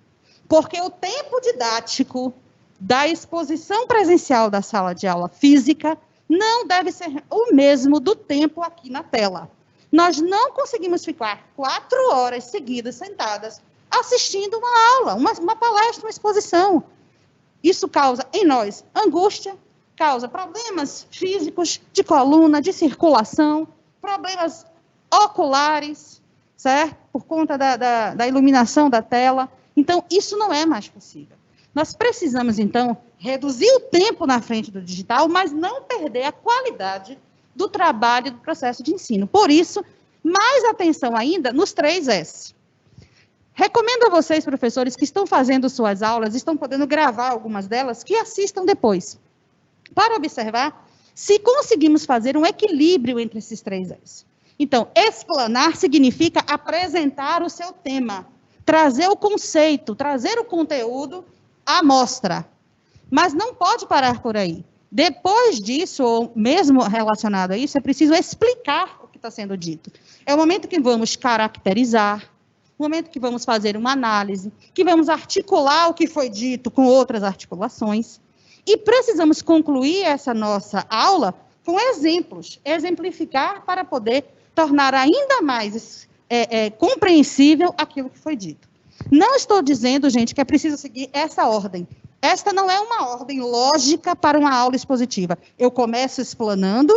Porque o tempo didático da exposição presencial da sala de aula física não deve ser o mesmo do tempo aqui na tela. Nós não conseguimos ficar 4 horas seguidas sentadas assistindo uma aula, uma palestra, uma exposição. Isso causa em nós angústia, causa problemas físicos, de coluna, de circulação, problemas oculares, certo? Por conta da iluminação da tela. Então, isso não é mais possível. Nós precisamos, então, reduzir o tempo na frente do digital, mas não perder a qualidade do trabalho do processo de ensino. Por isso, mais atenção ainda nos 3 S. Recomendo a vocês, professores, que estão fazendo suas aulas, estão podendo gravar algumas delas, que assistam depois, para observar se conseguimos fazer um equilíbrio entre esses 3 S. Então, explanar significa apresentar o seu tema, trazer o conceito, trazer o conteúdo à mostra. Mas não pode parar por aí. Depois disso, ou mesmo relacionado a isso, é preciso explicar o que está sendo dito. É o momento que vamos caracterizar, o momento que vamos fazer uma análise, que vamos articular o que foi dito com outras articulações. E precisamos concluir essa nossa aula com exemplos, exemplificar para poder tornar ainda mais compreensível aquilo que foi dito. Não estou dizendo, gente, que é preciso seguir essa ordem. Esta não é uma ordem lógica para uma aula expositiva. Eu começo explanando,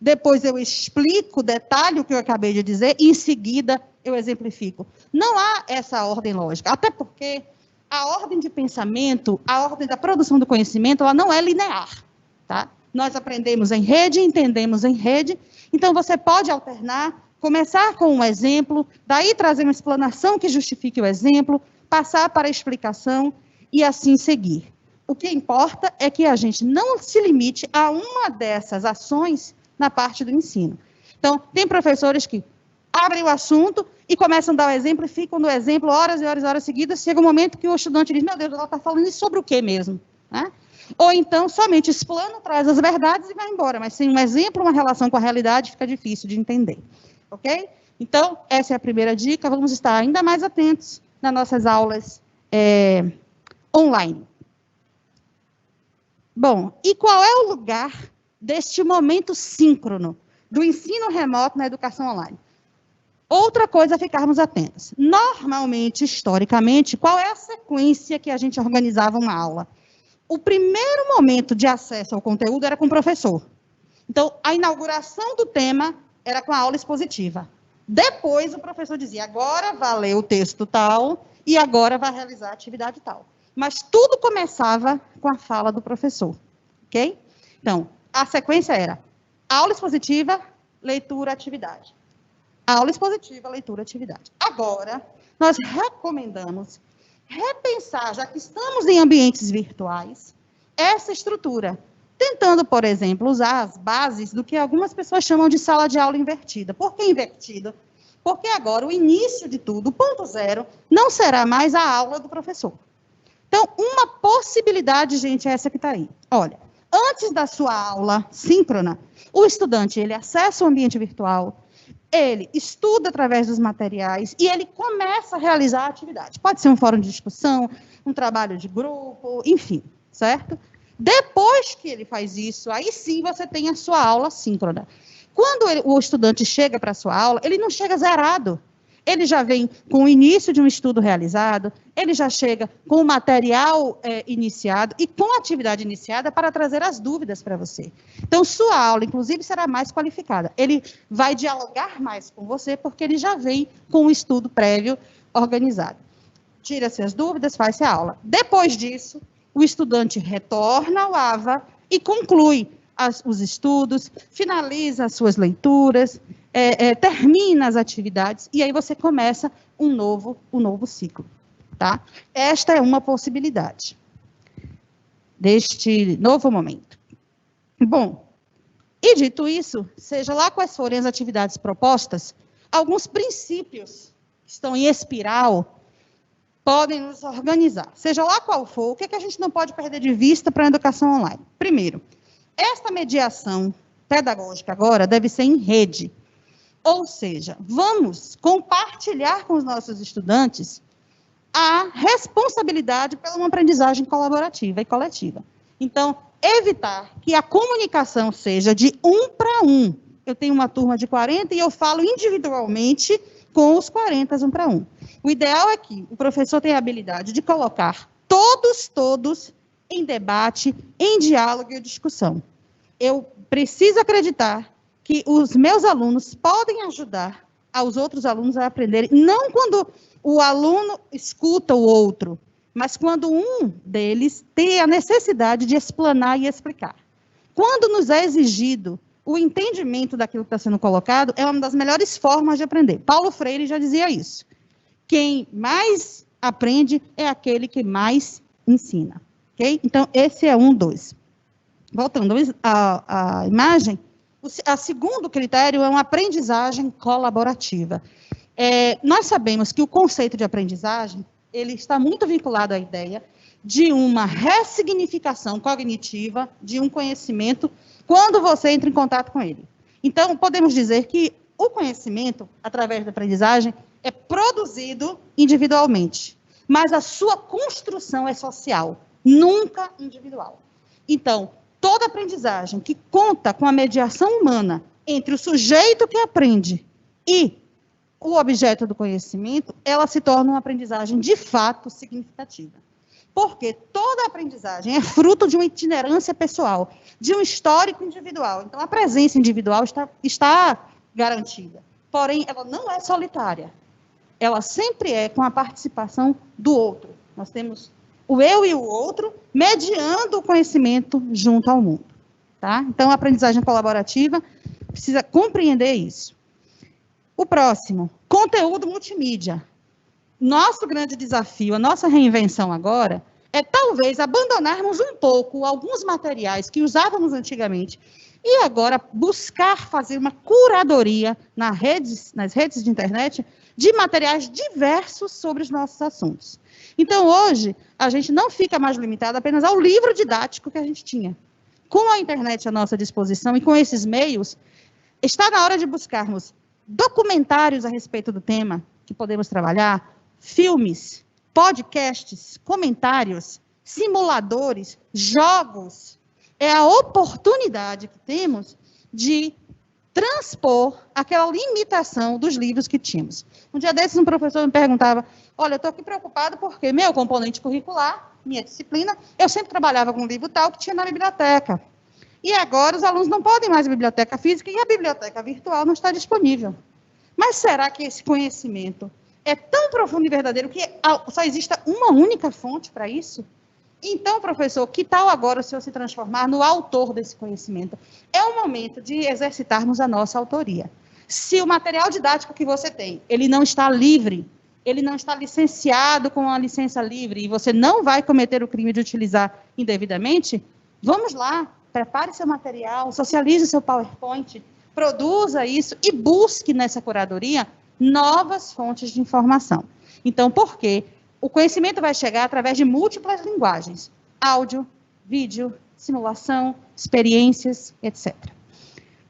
depois eu explico, detalho o que eu acabei de dizer, e em seguida eu exemplifico. Não há essa ordem lógica, até porque a ordem de pensamento, a ordem da produção do conhecimento, ela não é linear, tá? Nós aprendemos em rede, entendemos em rede, então você pode alternar, começar com um exemplo, daí trazer uma explanação que justifique o exemplo, passar para a explicação e assim seguir. O que importa é que a gente não se limite a uma dessas ações na parte do ensino. Então, tem professores que abrem o assunto e começam a dar o exemplo e ficam no exemplo horas e horas e horas seguidas, chega um momento que o estudante diz, meu Deus, ela está falando isso sobre o quê mesmo? Né? Ou então, somente explana, traz as verdades e vai embora, mas sem um exemplo, uma relação com a realidade, fica difícil de entender. Ok? Então, essa é a primeira dica, vamos estar ainda mais atentos nas nossas aulas online. Bom, e qual é o lugar deste momento síncrono do ensino remoto na educação online? Outra coisa a ficarmos atentos. Normalmente, historicamente, qual é a sequência que a gente organizava uma aula? O primeiro momento de acesso ao conteúdo era com o professor. Então, a inauguração do tema era com a aula expositiva. Depois, o professor dizia, agora vai ler o texto tal e agora vai realizar a atividade tal. Mas tudo começava com a fala do professor, ok? Então, a sequência era aula expositiva, leitura, atividade. Aula expositiva, leitura, atividade. Agora, nós recomendamos repensar, já que estamos em ambientes virtuais, essa estrutura, tentando, por exemplo, usar as bases do que algumas pessoas chamam de sala de aula invertida. Por que invertida? Porque agora o início de tudo, o ponto zero, não será mais a aula do professor. Então, uma possibilidade, gente, é essa que está aí. Olha, antes da sua aula síncrona, o estudante, ele acessa o ambiente virtual, ele estuda através dos materiais e ele começa a realizar a atividade. Pode ser um fórum de discussão, um trabalho de grupo, enfim, certo? Depois que ele faz isso, aí sim você tem a sua aula síncrona. Quando o estudante chega para a sua aula, ele não chega zerado. Ele já vem com o início de um estudo realizado, ele já chega com o material iniciado e com a atividade iniciada para trazer as dúvidas para você. Então, sua aula, inclusive, será mais qualificada. Ele vai dialogar mais com você, porque ele já vem com um estudo prévio organizado. Tira-se as dúvidas, faz-se a aula. Depois disso, o estudante retorna ao AVA e conclui os estudos, finaliza as suas leituras, termina as atividades, e aí você começa um novo ciclo, tá? Esta é uma possibilidade deste novo momento. Bom, e dito isso, seja lá quais forem as atividades propostas, alguns princípios que estão em espiral podem nos organizar. Seja lá qual for, o que a gente não pode perder de vista para a educação online? Primeiro, esta mediação pedagógica agora deve ser em rede. Ou seja, vamos compartilhar com os nossos estudantes a responsabilidade pela uma aprendizagem colaborativa e coletiva. Então, evitar que a comunicação seja de 1 para 1. Eu tenho uma turma de 40 e eu falo individualmente com os 40, 1 para 1. O ideal é que o professor tenha a habilidade de colocar todos em debate, em diálogo e discussão. Eu preciso acreditar que os meus alunos podem ajudar aos outros alunos a aprenderem, não quando o aluno escuta o outro, mas quando um deles tem a necessidade de explanar e explicar. Quando nos é exigido o entendimento daquilo que está sendo colocado, é uma das melhores formas de aprender. Paulo Freire já dizia isso. Quem mais aprende é aquele que mais ensina. Okay? Então, esse é 2. Voltando à imagem, o segundo critério é uma aprendizagem colaborativa. Nós sabemos que o conceito de aprendizagem, ele está muito vinculado à ideia de uma ressignificação cognitiva de um conhecimento quando você entra em contato com ele. Então, podemos dizer que o conhecimento, através da aprendizagem, é produzido individualmente, mas a sua construção é social, nunca individual. Então, toda aprendizagem que conta com a mediação humana entre o sujeito que aprende e o objeto do conhecimento, ela se torna uma aprendizagem de fato significativa. Porque toda aprendizagem é fruto de uma itinerância pessoal, de um histórico individual. Então, a presença individual está garantida. Porém, ela não é solitária. Ela sempre é com a participação do outro. Nós temos o eu e o outro, mediando o conhecimento junto ao mundo. Tá? Então, a aprendizagem colaborativa precisa compreender isso. O próximo, conteúdo multimídia. Nosso grande desafio, a nossa reinvenção agora, é talvez abandonarmos um pouco alguns materiais que usávamos antigamente e agora buscar fazer uma curadoria nas redes de internet de materiais diversos sobre os nossos assuntos. Então, hoje, a gente não fica mais limitado apenas ao livro didático que a gente tinha. Com a internet à nossa disposição e com esses meios, está na hora de buscarmos documentários a respeito do tema que podemos trabalhar, filmes, podcasts, comentários, simuladores, jogos. É a oportunidade que temos de transpor aquela limitação dos livros que tínhamos. Um dia desses, um professor me perguntava, olha, eu estou aqui preocupado porque meu componente curricular, minha disciplina, eu sempre trabalhava com um livro tal que tinha na biblioteca. E agora os alunos não podem mais ir à biblioteca física e a biblioteca virtual não está disponível. Mas será que esse conhecimento é tão profundo e verdadeiro que só exista uma única fonte para isso? Então, professor, que tal agora o senhor se transformar no autor desse conhecimento? É o momento de exercitarmos a nossa autoria. Se o material didático que você tem, ele não está livre, ele não está licenciado com a licença livre, e você não vai cometer o crime de utilizar indevidamente, vamos lá, prepare seu material, socialize seu PowerPoint, produza isso e busque nessa curadoria novas fontes de informação. Então, por quê? O conhecimento vai chegar através de múltiplas linguagens. Áudio, vídeo, simulação, experiências, etc.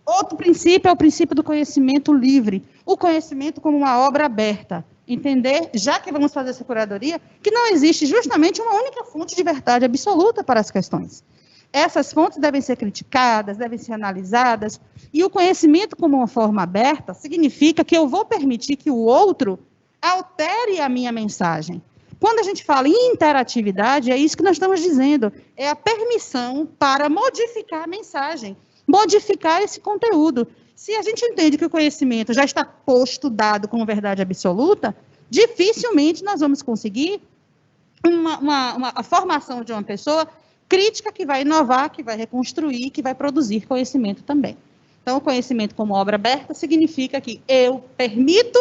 Outro princípio é o princípio do conhecimento livre. O conhecimento como uma obra aberta. Entender, já que vamos fazer essa curadoria, que não existe justamente uma única fonte de verdade absoluta para as questões. Essas fontes devem ser criticadas, devem ser analisadas, e o conhecimento como uma forma aberta significa que eu vou permitir que o outro altere a minha mensagem. Quando a gente fala em interatividade, é isso que nós estamos dizendo, é a permissão para modificar a mensagem, modificar esse conteúdo. Se a gente entende que o conhecimento já está posto, dado como verdade absoluta, dificilmente nós vamos conseguir a formação de uma pessoa crítica que vai inovar, que vai reconstruir, que vai produzir conhecimento também. Então, o conhecimento como obra aberta significa que eu permito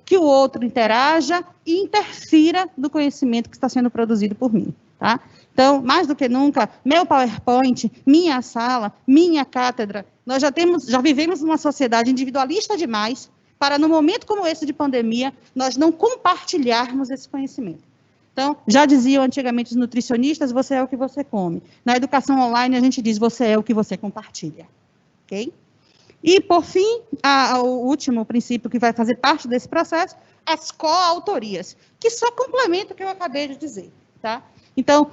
que o outro interaja e interfira no conhecimento que está sendo produzido por mim, tá? Então, mais do que nunca, meu PowerPoint, minha sala, minha cátedra, nós já vivemos numa sociedade individualista demais para, no momento como esse de pandemia, nós não compartilharmos esse conhecimento. Então, já diziam antigamente os nutricionistas, você é o que você come. Na educação online, a gente diz, você é o que você compartilha. Ok? E, por fim, o último princípio que vai fazer parte desse processo, as coautorias, que só complementa o que eu acabei de dizer. Tá? Então,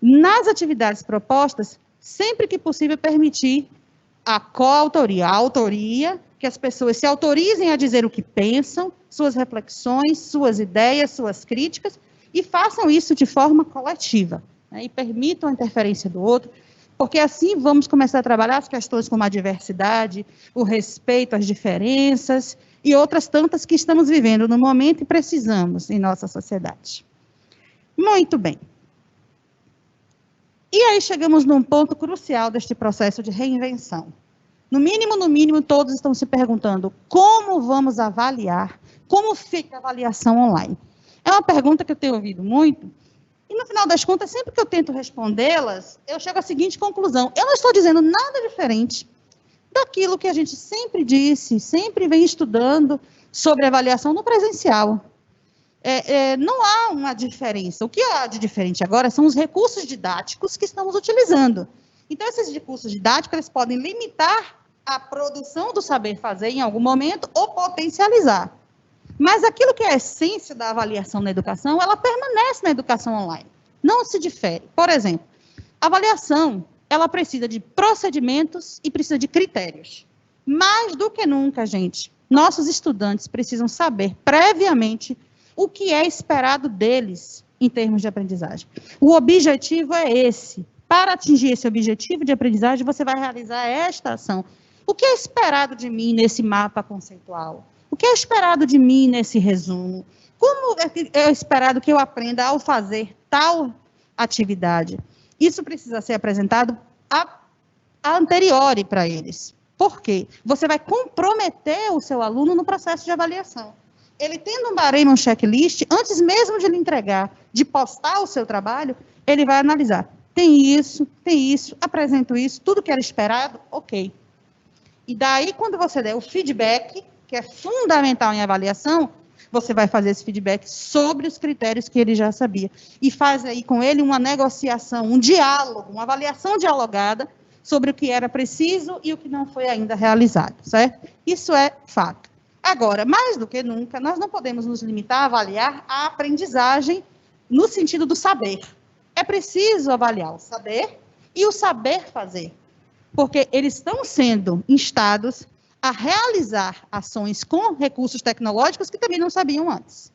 nas atividades propostas, sempre que possível, permitir a coautoria, a autoria, que as pessoas se autorizem a dizer o que pensam, suas reflexões, suas ideias, suas críticas, e façam isso de forma coletiva, né, e permitam a interferência do outro, porque assim vamos começar a trabalhar as questões como a diversidade, o respeito às diferenças e outras tantas que estamos vivendo no momento e precisamos em nossa sociedade. Muito bem. E aí chegamos num ponto crucial deste processo de reinvenção. No mínimo, todos estão se perguntando como vamos avaliar, como fica a avaliação online. É uma pergunta que eu tenho ouvido muito, e no final das contas, sempre que eu tento respondê-las, eu chego à seguinte conclusão: eu não estou dizendo nada diferente daquilo que a gente sempre disse, sempre vem estudando sobre avaliação no presencial. Não há uma diferença. O que há de diferente agora são os recursos didáticos que estamos utilizando. Então, esses recursos didáticos, eles podem limitar a produção do saber fazer em algum momento ou potencializar. Mas aquilo que é a essência da avaliação na educação, ela permanece na educação online. Não se difere. Por exemplo, a avaliação, ela precisa de procedimentos e precisa de critérios. Mais do que nunca, gente, nossos estudantes precisam saber previamente o que é esperado deles em termos de aprendizagem. O objetivo é esse. Para atingir esse objetivo de aprendizagem, você vai realizar esta ação. O que é esperado de mim nesse mapa conceitual? O que é esperado de mim nesse resumo? Como é esperado que eu aprenda ao fazer tal atividade? Isso precisa ser apresentado a anteriori para eles. Por quê? Você vai comprometer o seu aluno no processo de avaliação. Ele tendo um baremo, um checklist, antes mesmo de lhe entregar, de postar o seu trabalho, ele vai analisar. Tem isso, apresento isso, tudo que era esperado, ok. E daí, quando você der o feedback, que é fundamental em avaliação, você vai fazer esse feedback sobre os critérios que ele já sabia. E faz aí com ele uma negociação, um diálogo, uma avaliação dialogada sobre o que era preciso e o que não foi ainda realizado, certo? Isso é fato. Agora, mais do que nunca, nós não podemos nos limitar a avaliar a aprendizagem no sentido do saber. É preciso avaliar o saber e o saber fazer, porque eles estão sendo instados a realizar ações com recursos tecnológicos que também não sabiam antes.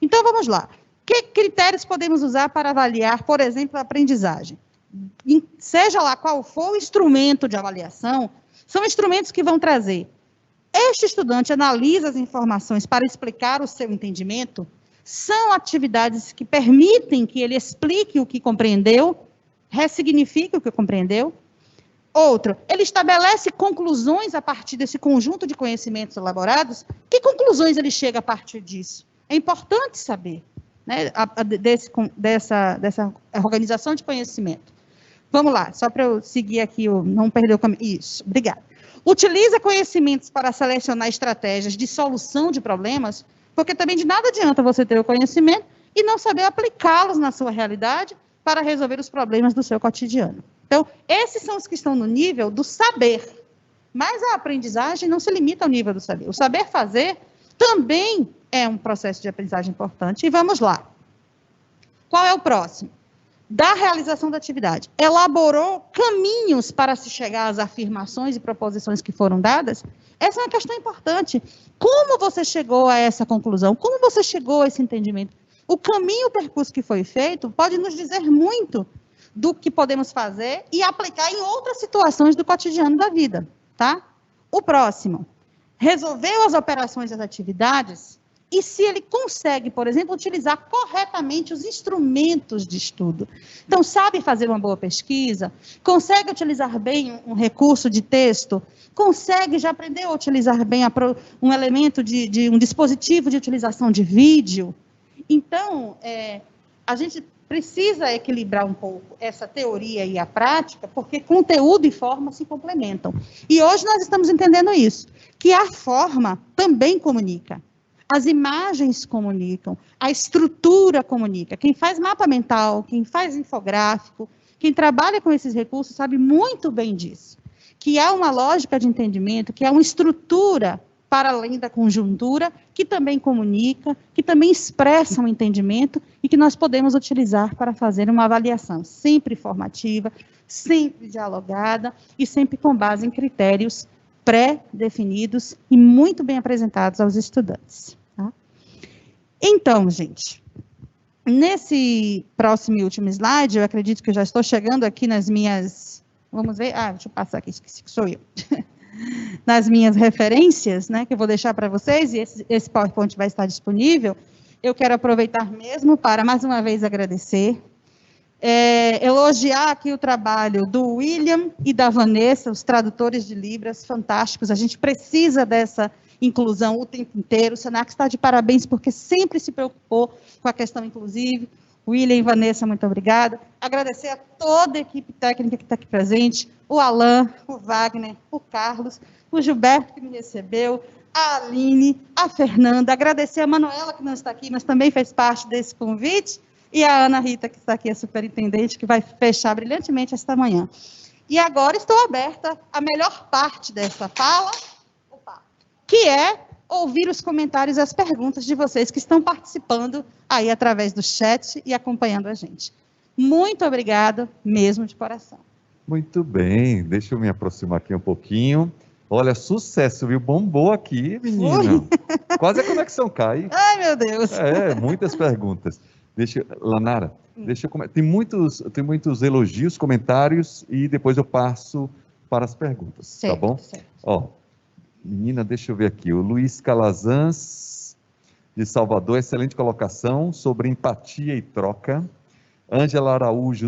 Então, vamos lá. Que critérios podemos usar para avaliar, por exemplo, a aprendizagem? Seja lá qual for o instrumento de avaliação, são instrumentos que vão trazer. Este estudante analisa as informações para explicar o seu entendimento, são atividades que permitem que ele explique o que compreendeu, ressignifique o que compreendeu. Outro, ele estabelece conclusões a partir desse conjunto de conhecimentos elaborados. Que conclusões ele chega a partir disso? É importante saber, né, dessa organização de conhecimento. Vamos lá, só para eu seguir aqui, não perder o caminho. Isso, obrigada. Utiliza conhecimentos para selecionar estratégias de solução de problemas, porque também de nada adianta você ter o conhecimento e não saber aplicá-los na sua realidade para resolver os problemas do seu cotidiano. Então, esses são os que estão no nível do saber. Mas a aprendizagem não se limita ao nível do saber. O saber fazer também é um processo de aprendizagem importante. E vamos lá. Qual é o próximo? Da realização da atividade. Elaborou caminhos para se chegar às afirmações e proposições que foram dadas? Essa é uma questão importante. Como você chegou a essa conclusão? Como você chegou a esse entendimento? O caminho, o percurso que foi feito pode nos dizer muito do que podemos fazer e aplicar em outras situações do cotidiano da vida, tá? O próximo. Resolveu as operações das atividades e se ele consegue, por exemplo, utilizar corretamente os instrumentos de estudo. Então, sabe fazer uma boa pesquisa, consegue utilizar bem um recurso de texto, consegue, já aprendeu a utilizar bem um elemento de um dispositivo de utilização de vídeo. Então, a gente precisa equilibrar um pouco essa teoria e a prática, porque conteúdo e forma se complementam. E hoje nós estamos entendendo isso, que a forma também comunica. As imagens comunicam, a estrutura comunica. Quem faz mapa mental, quem faz infográfico, quem trabalha com esses recursos sabe muito bem disso. Que há uma lógica de entendimento, que há uma estrutura para além da conjuntura, que também comunica, que também expressa um entendimento e que nós podemos utilizar para fazer uma avaliação sempre formativa, sempre dialogada e sempre com base em critérios pré-definidos e muito bem apresentados aos estudantes. Tá? Então, gente, nesse próximo e último slide, eu acredito que eu já estou chegando aqui nas minhas... Vamos ver? Deixa eu passar aqui, esqueci que sou eu. Nas minhas referências, né, que eu vou deixar para vocês, e esse PowerPoint vai estar disponível, eu quero aproveitar mesmo para, mais uma vez, agradecer, elogiar aqui o trabalho do William e da Vanessa, os tradutores de Libras, fantásticos, a gente precisa dessa inclusão o tempo inteiro, o Senac está de parabéns, porque sempre se preocupou com a questão inclusiva. William e Vanessa, muito obrigada. Agradecer a toda a equipe técnica que está aqui presente, o Alain, o Wagner, o Carlos, o Gilberto que me recebeu, a Aline, a Fernanda, agradecer a Manuela que não está aqui, mas também fez parte desse convite, e a Ana Rita que está aqui, a superintendente, que vai fechar brilhantemente esta manhã. E agora estou aberta à melhor parte dessa fala, que é ouvir os comentários e as perguntas de vocês que estão participando aí através do chat e acompanhando a gente. Muito obrigada, mesmo de coração. Muito bem, deixa eu me aproximar aqui um pouquinho. Olha, sucesso, viu? Bombou aqui, menina. Quase a conexão cai. Ai, meu Deus. Muitas perguntas. Lanara, tem muitos elogios, comentários, e depois eu passo para as perguntas, certo, tá bom? Certo. Ó, menina, deixa eu ver aqui. O Luiz Calazans, de Salvador, excelente colocação sobre empatia e troca. Ângela Araújo,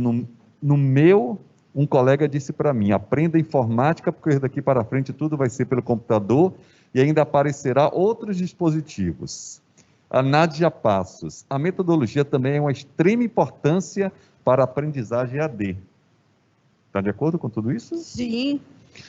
um colega disse para mim, aprenda informática, porque daqui para frente tudo vai ser pelo computador e ainda aparecerá outros dispositivos. A Nádia Passos, a metodologia também é uma extrema importância para a aprendizagem AD. Está de acordo com tudo isso? Sim.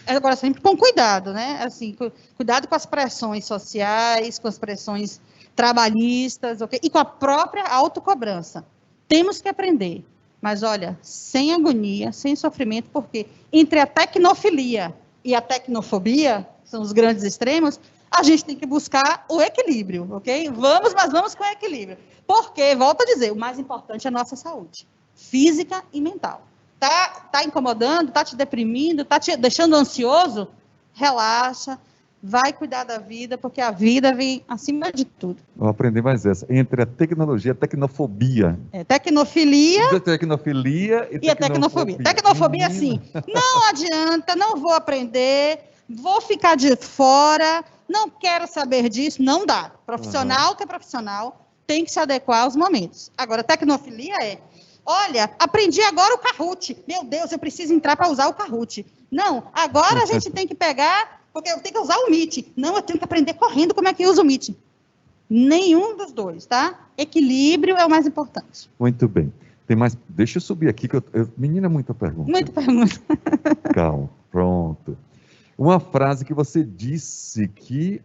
Agora, sempre com cuidado, né? Assim, cuidado com as pressões sociais, com as pressões trabalhistas, okay? E com a própria autocobrança. Temos que aprender. Mas, olha, sem agonia, sem sofrimento, porque entre a tecnofilia e a tecnofobia, são os grandes extremos, a gente tem que buscar o equilíbrio, ok? Mas vamos com equilíbrio. Porque, volto a dizer, o mais importante é a nossa saúde, física e mental. Tá incomodando, tá te deprimindo, tá te deixando ansioso? Relaxa, vai cuidar da vida, porque a vida vem acima de tudo. Vou aprender mais essa. Entre a tecnologia e a tecnofobia. Tecnofilia. Tecnofilia e a tecnofobia. Tecnofobia, assim, não adianta, não vou aprender, vou ficar de fora, não quero saber disso, não dá. Profissional que é profissional, tem que se adequar aos momentos. Agora, tecnofilia olha, aprendi agora o Kahoot. Meu Deus, eu preciso entrar para usar o Kahoot. Não, agora a gente tem que pegar, porque eu tenho que usar o Meet. Não, eu tenho que aprender correndo como é que usa o Meet. Nenhum dos dois, tá? Equilíbrio é o mais importante. Muito bem. Tem mais? Deixa eu subir aqui, menina, muita pergunta. Muita pergunta. Calma, pronto. Uma frase que você disse que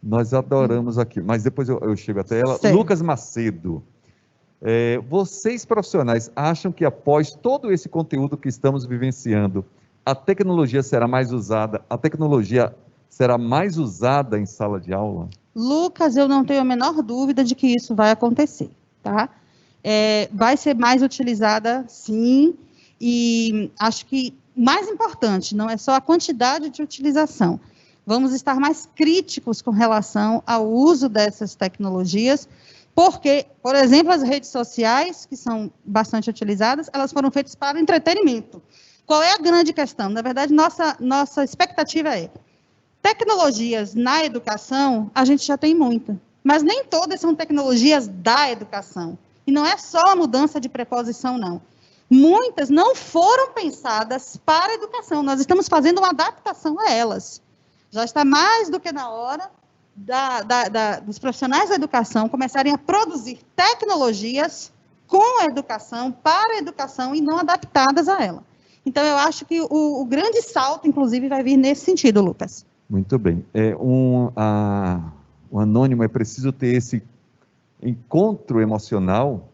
nós adoramos aqui, mas depois eu chego até ela. Certo. Lucas Macedo, vocês profissionais acham que após todo esse conteúdo que estamos vivenciando, a tecnologia será mais usada em sala de aula? Lucas, eu não tenho a menor dúvida de que isso vai acontecer, tá? Vai ser mais utilizada, sim, e acho que o mais importante não é só a quantidade de utilização. Vamos estar mais críticos com relação ao uso dessas tecnologias, porque, por exemplo, as redes sociais, que são bastante utilizadas, elas foram feitas para entretenimento. Qual é a grande questão? Na verdade, nossa expectativa é: tecnologias na educação, a gente já tem muita, mas nem todas são tecnologias da educação. E não é só a mudança de preposição, não. Muitas não foram pensadas para a educação, nós estamos fazendo uma adaptação a elas. Já está mais do que na hora dos profissionais da educação começarem a produzir tecnologias com a educação, para a educação e não adaptadas a ela. Então, eu acho que o grande salto, inclusive, vai vir nesse sentido, Lucas. Muito bem. O anônimo é preciso ter esse encontro emocional,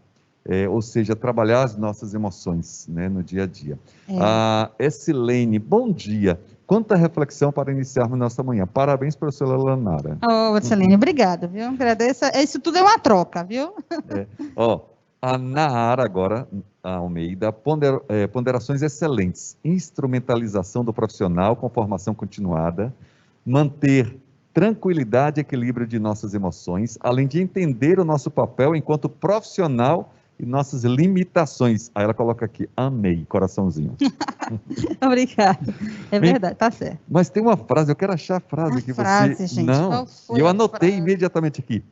ou seja, trabalhar as nossas emoções, né, no dia a dia. Essilene, bom dia. Quanta reflexão para iniciarmos nossa manhã. Parabéns, professora Lanara. Essilene, obrigada, viu? Agradeço. Isso tudo é uma troca, viu? A Nahara agora, a Almeida, ponderações excelentes. Instrumentalização do profissional com formação continuada, manter tranquilidade e equilíbrio de nossas emoções, além de entender o nosso papel enquanto profissional e nossas limitações. Aí ela coloca aqui, amei, coraçãozinho. Obrigada. É verdade, tá certo. Mas tem uma frase, eu quero achar a frase que você... Gente, não, e eu anotei imediatamente aqui.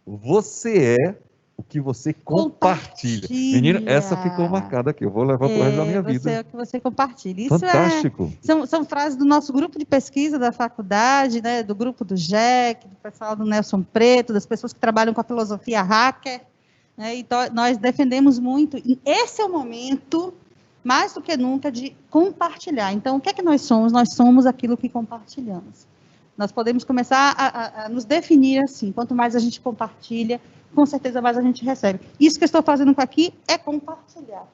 Você é o que você compartilha. Menina, essa ficou marcada aqui, eu vou levar para o resto da minha vida. Você é o que você compartilha. Isso fantástico. São frases do nosso grupo de pesquisa da faculdade, né, do grupo do GEC, do pessoal do Nelson Preto, das pessoas que trabalham com a filosofia hacker, né, e nós defendemos muito. E esse é o momento, mais do que nunca, de compartilhar. Então, o que é que nós somos? Nós somos aquilo que compartilhamos. Nós podemos começar a nos definir assim, quanto mais a gente compartilha, com certeza mais a gente recebe. Isso que eu estou fazendo aqui é compartilhar.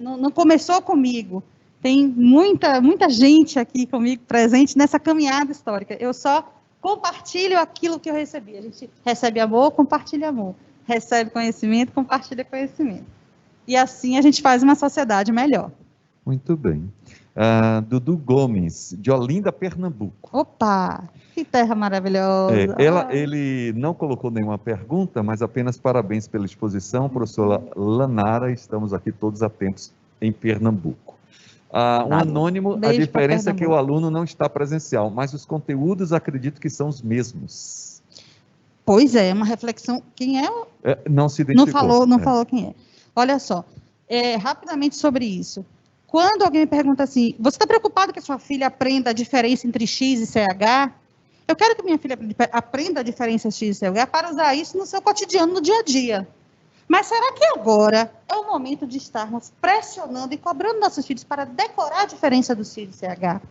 Não começou comigo. Tem muita gente aqui comigo presente nessa caminhada histórica. Eu só compartilho aquilo que eu recebi. A gente recebe amor, compartilha amor. Recebe conhecimento, compartilha conhecimento. E assim a gente faz uma sociedade melhor. Muito bem. Dudu Gomes, de Olinda, Pernambuco. Opa, que terra maravilhosa. Ele não colocou nenhuma pergunta, mas apenas parabéns pela exposição, professora Lanara, estamos aqui todos atentos em Pernambuco. Anônimo, a diferença é que o aluno não está presencial, mas os conteúdos acredito que são os mesmos. Pois é, uma reflexão. Quem é? Não se identificou. Não falou quem é. Olha só, rapidamente sobre isso. Quando alguém me pergunta assim, você está preocupado que a sua filha aprenda a diferença entre X e CH? Eu quero que minha filha aprenda a diferença X e CH para usar isso no seu cotidiano, no dia a dia. Mas será que agora é o momento de estarmos pressionando e cobrando nossos filhos para decorar a diferença do X e CH?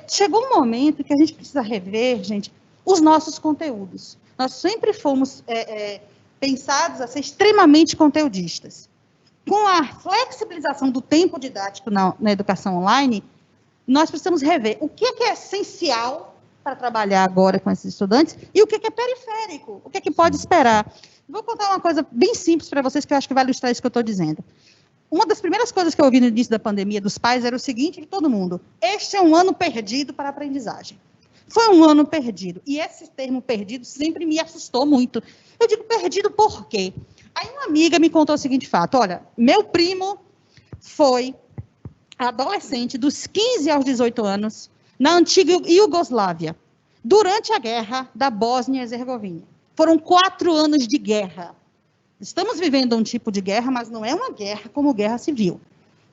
Chegou um momento que a gente precisa rever, gente, os nossos conteúdos. Nós sempre fomos pensados a ser extremamente conteudistas. Com a flexibilização do tempo didático na educação online, nós precisamos rever o que é essencial para trabalhar agora com esses estudantes e o que é periférico, o que é que pode esperar. Vou contar uma coisa bem simples para vocês, que eu acho que vai ilustrar isso que eu estou dizendo. Uma das primeiras coisas que eu ouvi no início da pandemia dos pais era o seguinte, de todo mundo: este é um ano perdido para a aprendizagem. Foi um ano perdido. E esse termo perdido sempre me assustou muito. Eu digo perdido por quê? Aí uma amiga me contou o seguinte fato: olha, meu primo foi adolescente dos 15 aos 18 anos na antiga Iugoslávia, durante a guerra da Bósnia e Herzegovina. Foram 4 anos de guerra. Estamos vivendo um tipo de guerra, mas não é uma guerra como guerra civil.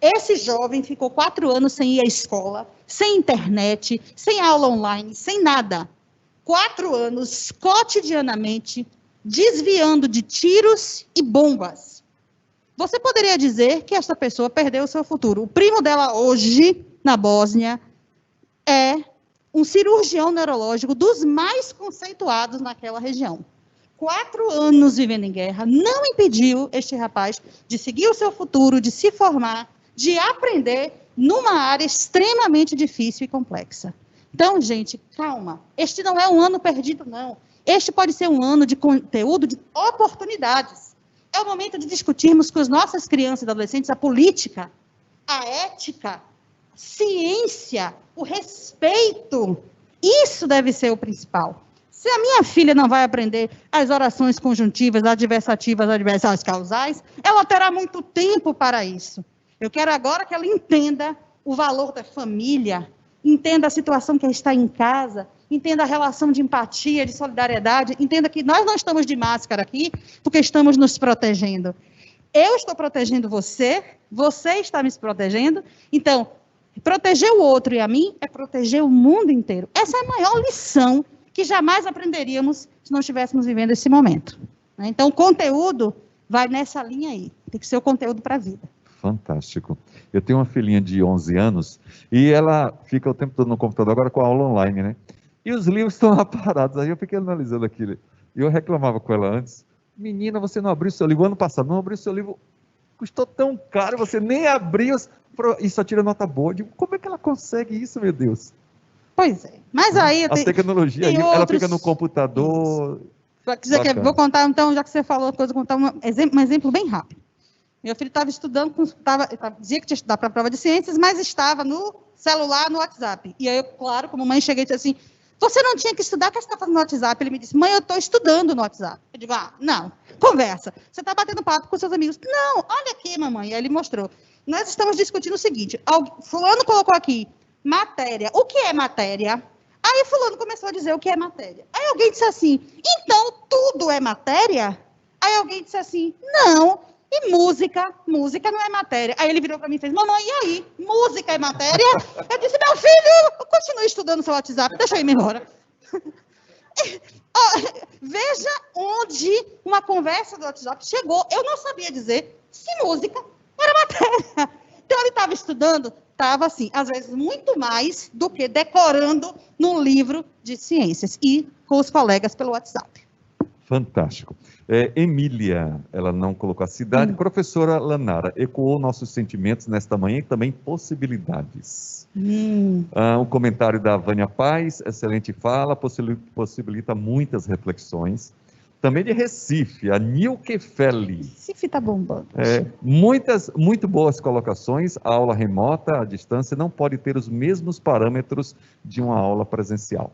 Esse jovem ficou 4 anos sem ir à escola, sem internet, sem aula online, sem nada. 4 anos, cotidianamente, desviando de tiros e bombas. Você poderia dizer que essa pessoa perdeu o seu futuro. O primo dela hoje, na Bósnia, é um cirurgião neurológico dos mais conceituados naquela região. 4 anos vivendo em guerra não impediu este rapaz de seguir o seu futuro, de se formar, de aprender numa área extremamente difícil e complexa. Então, gente, calma. Este não é um ano perdido, não. Este pode ser um ano de conteúdo, de oportunidades. É o momento de discutirmos com as nossas crianças e adolescentes a política, a ética, ciência, o respeito. Isso deve ser o principal. Se a minha filha não vai aprender as orações conjuntivas, adversativas, adversárias causais, ela terá muito tempo para isso. Eu quero agora que ela entenda o valor da família, entenda a situação que está em casa, entenda a relação de empatia, de solidariedade, entenda que nós não estamos de máscara aqui porque estamos nos protegendo. Eu estou protegendo você, você está me protegendo, então, proteger o outro e a mim é proteger o mundo inteiro. Essa é a maior lição que jamais aprenderíamos se não estivéssemos vivendo esse momento. Então, o conteúdo vai nessa linha aí. Tem que ser o conteúdo para a vida. Fantástico. Eu tenho uma filhinha de 11 anos e ela fica o tempo todo no computador, agora com a aula online, né? E os livros estão lá parados. Aí eu fiquei analisando aquilo. E eu reclamava com ela antes. Menina, você não abriu seu livro. Ano passado, não abriu seu livro. Custou tão caro, você nem abriu e só tira nota boa. Eu digo, como é que ela consegue isso, meu Deus? Pois é. Mas aí... A tecnologia, ela fica no computador... Vou contar, então, já que você falou, vou contar um exemplo bem rápido. Meu filho estava estudando, dizia que tinha que estudar para a prova de ciências, mas estava no celular, no WhatsApp. E aí, eu, claro, como mãe, cheguei e disse assim, você não tinha que estudar, o que você está fazendo no WhatsApp? Ele me disse, mãe, eu estou estudando no WhatsApp. Eu digo, não, conversa. Você está batendo papo com seus amigos. Não, olha aqui, mamãe. E aí ele mostrou. Nós estamos discutindo o seguinte, fulano colocou aqui, matéria. O que é matéria? Aí fulano começou a dizer o que é matéria. Aí alguém disse assim, então tudo é matéria? Aí alguém disse assim, não. E música não é matéria. Aí ele virou para mim e fez, mamãe, e aí? Música é matéria? Eu disse, meu filho, continue estudando seu WhatsApp, deixa eu ir embora. Veja onde uma conversa do WhatsApp chegou. Eu não sabia dizer se música era matéria. Então ele estava estudando, estava assim, às vezes muito mais do que decorando num livro de ciências e com os colegas pelo WhatsApp. Fantástico. Emília, ela não colocou a cidade. Professora Lanara, ecoou nossos sentimentos nesta manhã e também possibilidades. Um comentário da Vânia Paz, excelente fala, possibilita muitas reflexões. Também de Recife, a Nilke Felli. Recife está bombando. Muito boas colocações. A aula remota, à distância, não pode ter os mesmos parâmetros de uma aula presencial.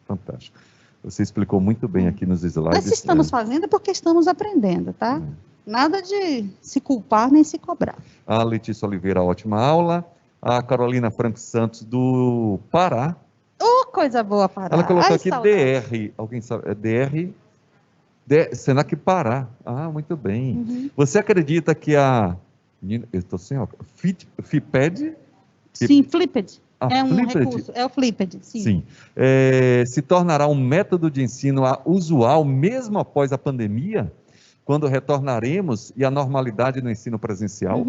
Fantástico. Você explicou muito bem aqui nos slides. Mas se estamos fazendo é porque estamos aprendendo, tá? Nada de se culpar nem se cobrar. A Letícia Oliveira, ótima aula. A Carolina Franco Santos, do Pará. Coisa boa, Pará. Ela colocou aqui DR. Alguém sabe? É DR? Senac Pará. Muito bem. Você acredita que a... Eu estou sem óculos. FIPED? Sim, Flipped. É um Flipped? recurso, é o Flipped, sim. Sim. Se tornará um método de ensino usual mesmo após a pandemia, quando retornaremos e a normalidade no ensino presencial?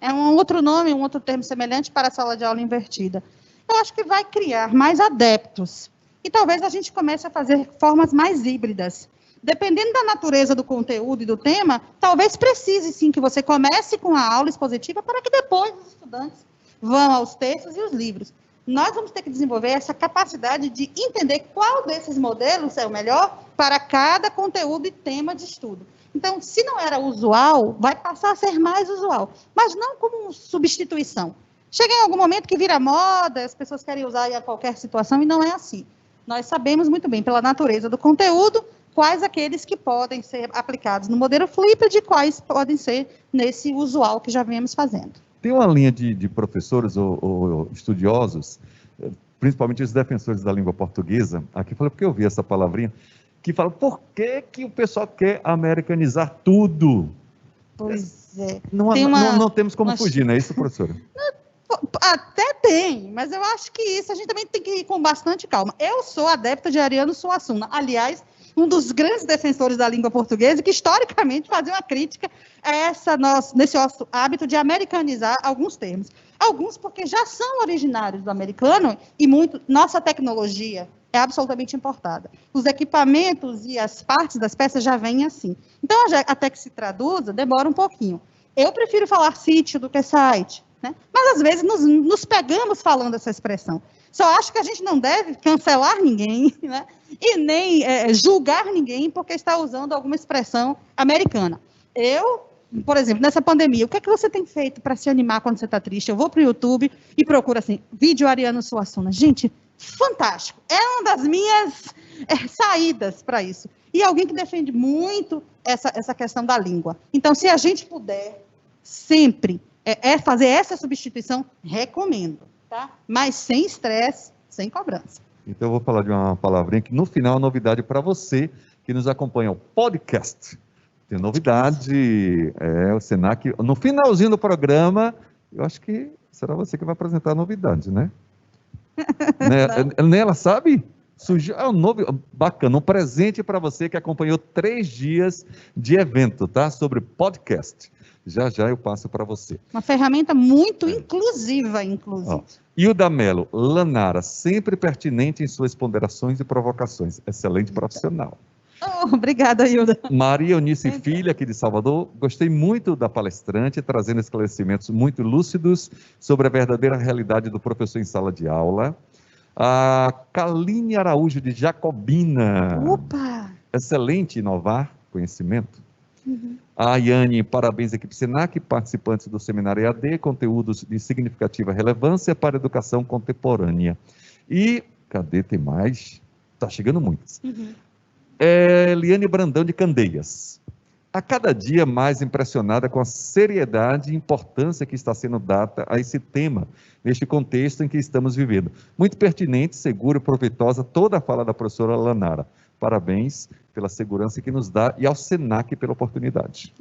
É um outro nome, um outro termo semelhante para a sala de aula invertida. Eu acho que vai criar mais adeptos. E talvez a gente comece a fazer formas mais híbridas. Dependendo da natureza do conteúdo e do tema, talvez precise sim que você comece com a aula expositiva para que depois os estudantes vão aos textos e os livros. Nós vamos ter que desenvolver essa capacidade de entender qual desses modelos é o melhor para cada conteúdo e tema de estudo. Então, se não era usual, vai passar a ser mais usual, mas não como substituição. Chega em algum momento que vira moda, as pessoas querem usar em qualquer situação, e não é assim. Nós sabemos muito bem, pela natureza do conteúdo, quais aqueles que podem ser aplicados no modelo Flipped e quais podem ser nesse usual que já viemos fazendo. Tem uma linha de professores ou estudiosos, principalmente os defensores da língua portuguesa, aqui falei porque eu vi essa palavrinha, que fala, por que o pessoal quer americanizar tudo? Pois é. Não temos como fugir, não é isso, professora? Até tem, mas eu acho que isso a gente também tem que ir com bastante calma. Eu sou adepta de Ariano Suassuna. Aliás, um dos grandes defensores da língua portuguesa, que historicamente fazia uma crítica a nesse nosso hábito de americanizar alguns termos. Alguns porque já são originários do americano e nossa tecnologia é absolutamente importada. Os equipamentos e as partes das peças já vêm assim. Então, até que se traduza, demora um pouquinho. Eu prefiro falar sítio do que site, né? Mas, às vezes, nos pegamos falando essa expressão. Só acho que a gente não deve cancelar ninguém, né? E nem julgar ninguém porque está usando alguma expressão americana. Por exemplo, nessa pandemia, o que é que você tem feito para se animar quando você está triste? Eu vou para o YouTube e procuro assim, vídeo Ariano Suassuna. Gente, fantástico. É uma das minhas saídas para isso. E alguém que defende muito essa questão da língua. Então, se a gente puder sempre fazer essa substituição, recomendo, tá? Mas sem estresse, sem cobrança. Então, eu vou falar de uma palavrinha que, no final, é novidade para você que nos acompanha, o podcast. Tem novidade, o Senac, no finalzinho do programa, eu acho que será você que vai apresentar a novidade, né? Ela sabe? Surgiu, um novo, bacana, um presente para você que acompanhou 3 dias de evento, tá? Sobre podcast. Já eu passo para você. Uma ferramenta muito inclusiva, inclusive. Hilda Mello, Lanara, sempre pertinente em suas ponderações e provocações. Excelente profissional. Obrigada, Hilda. Maria Eunice Filho, aqui de Salvador, gostei muito da palestrante, trazendo esclarecimentos muito lúcidos sobre a verdadeira realidade do professor em sala de aula. A Kaline Araújo, de Jacobina. Opa! Excelente inovar conhecimento. Uhum. A Yane, parabéns, equipe Senac, participantes do seminário EAD, conteúdos de significativa relevância para a educação contemporânea. E, cadê, tem mais? Está chegando muitos. Uhum. Eliane Brandão, de Candeias. A cada dia mais impressionada com a seriedade e importância que está sendo dada a esse tema, neste contexto em que estamos vivendo. Muito pertinente, segura e proveitosa toda a fala da professora Lanara. Parabéns pela segurança que nos dá e ao Senac pela oportunidade.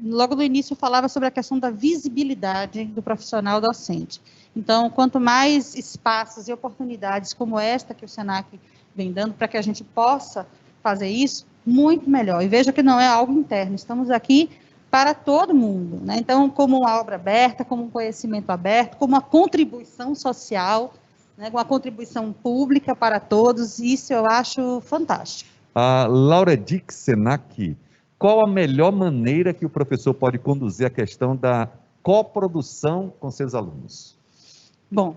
Logo no início eu falava sobre a questão da visibilidade do profissional docente. Então, quanto mais espaços e oportunidades como esta que o Senac vem dando para que a gente possa fazer isso, muito melhor. E veja que não é algo interno, estamos aqui para todo mundo, né? Então, como uma obra aberta, como um conhecimento aberto, como uma contribuição social, né? Uma contribuição pública para todos, isso eu acho fantástico. A Laura Dick Senac, qual a melhor maneira que o professor pode conduzir a questão da coprodução com seus alunos? Bom,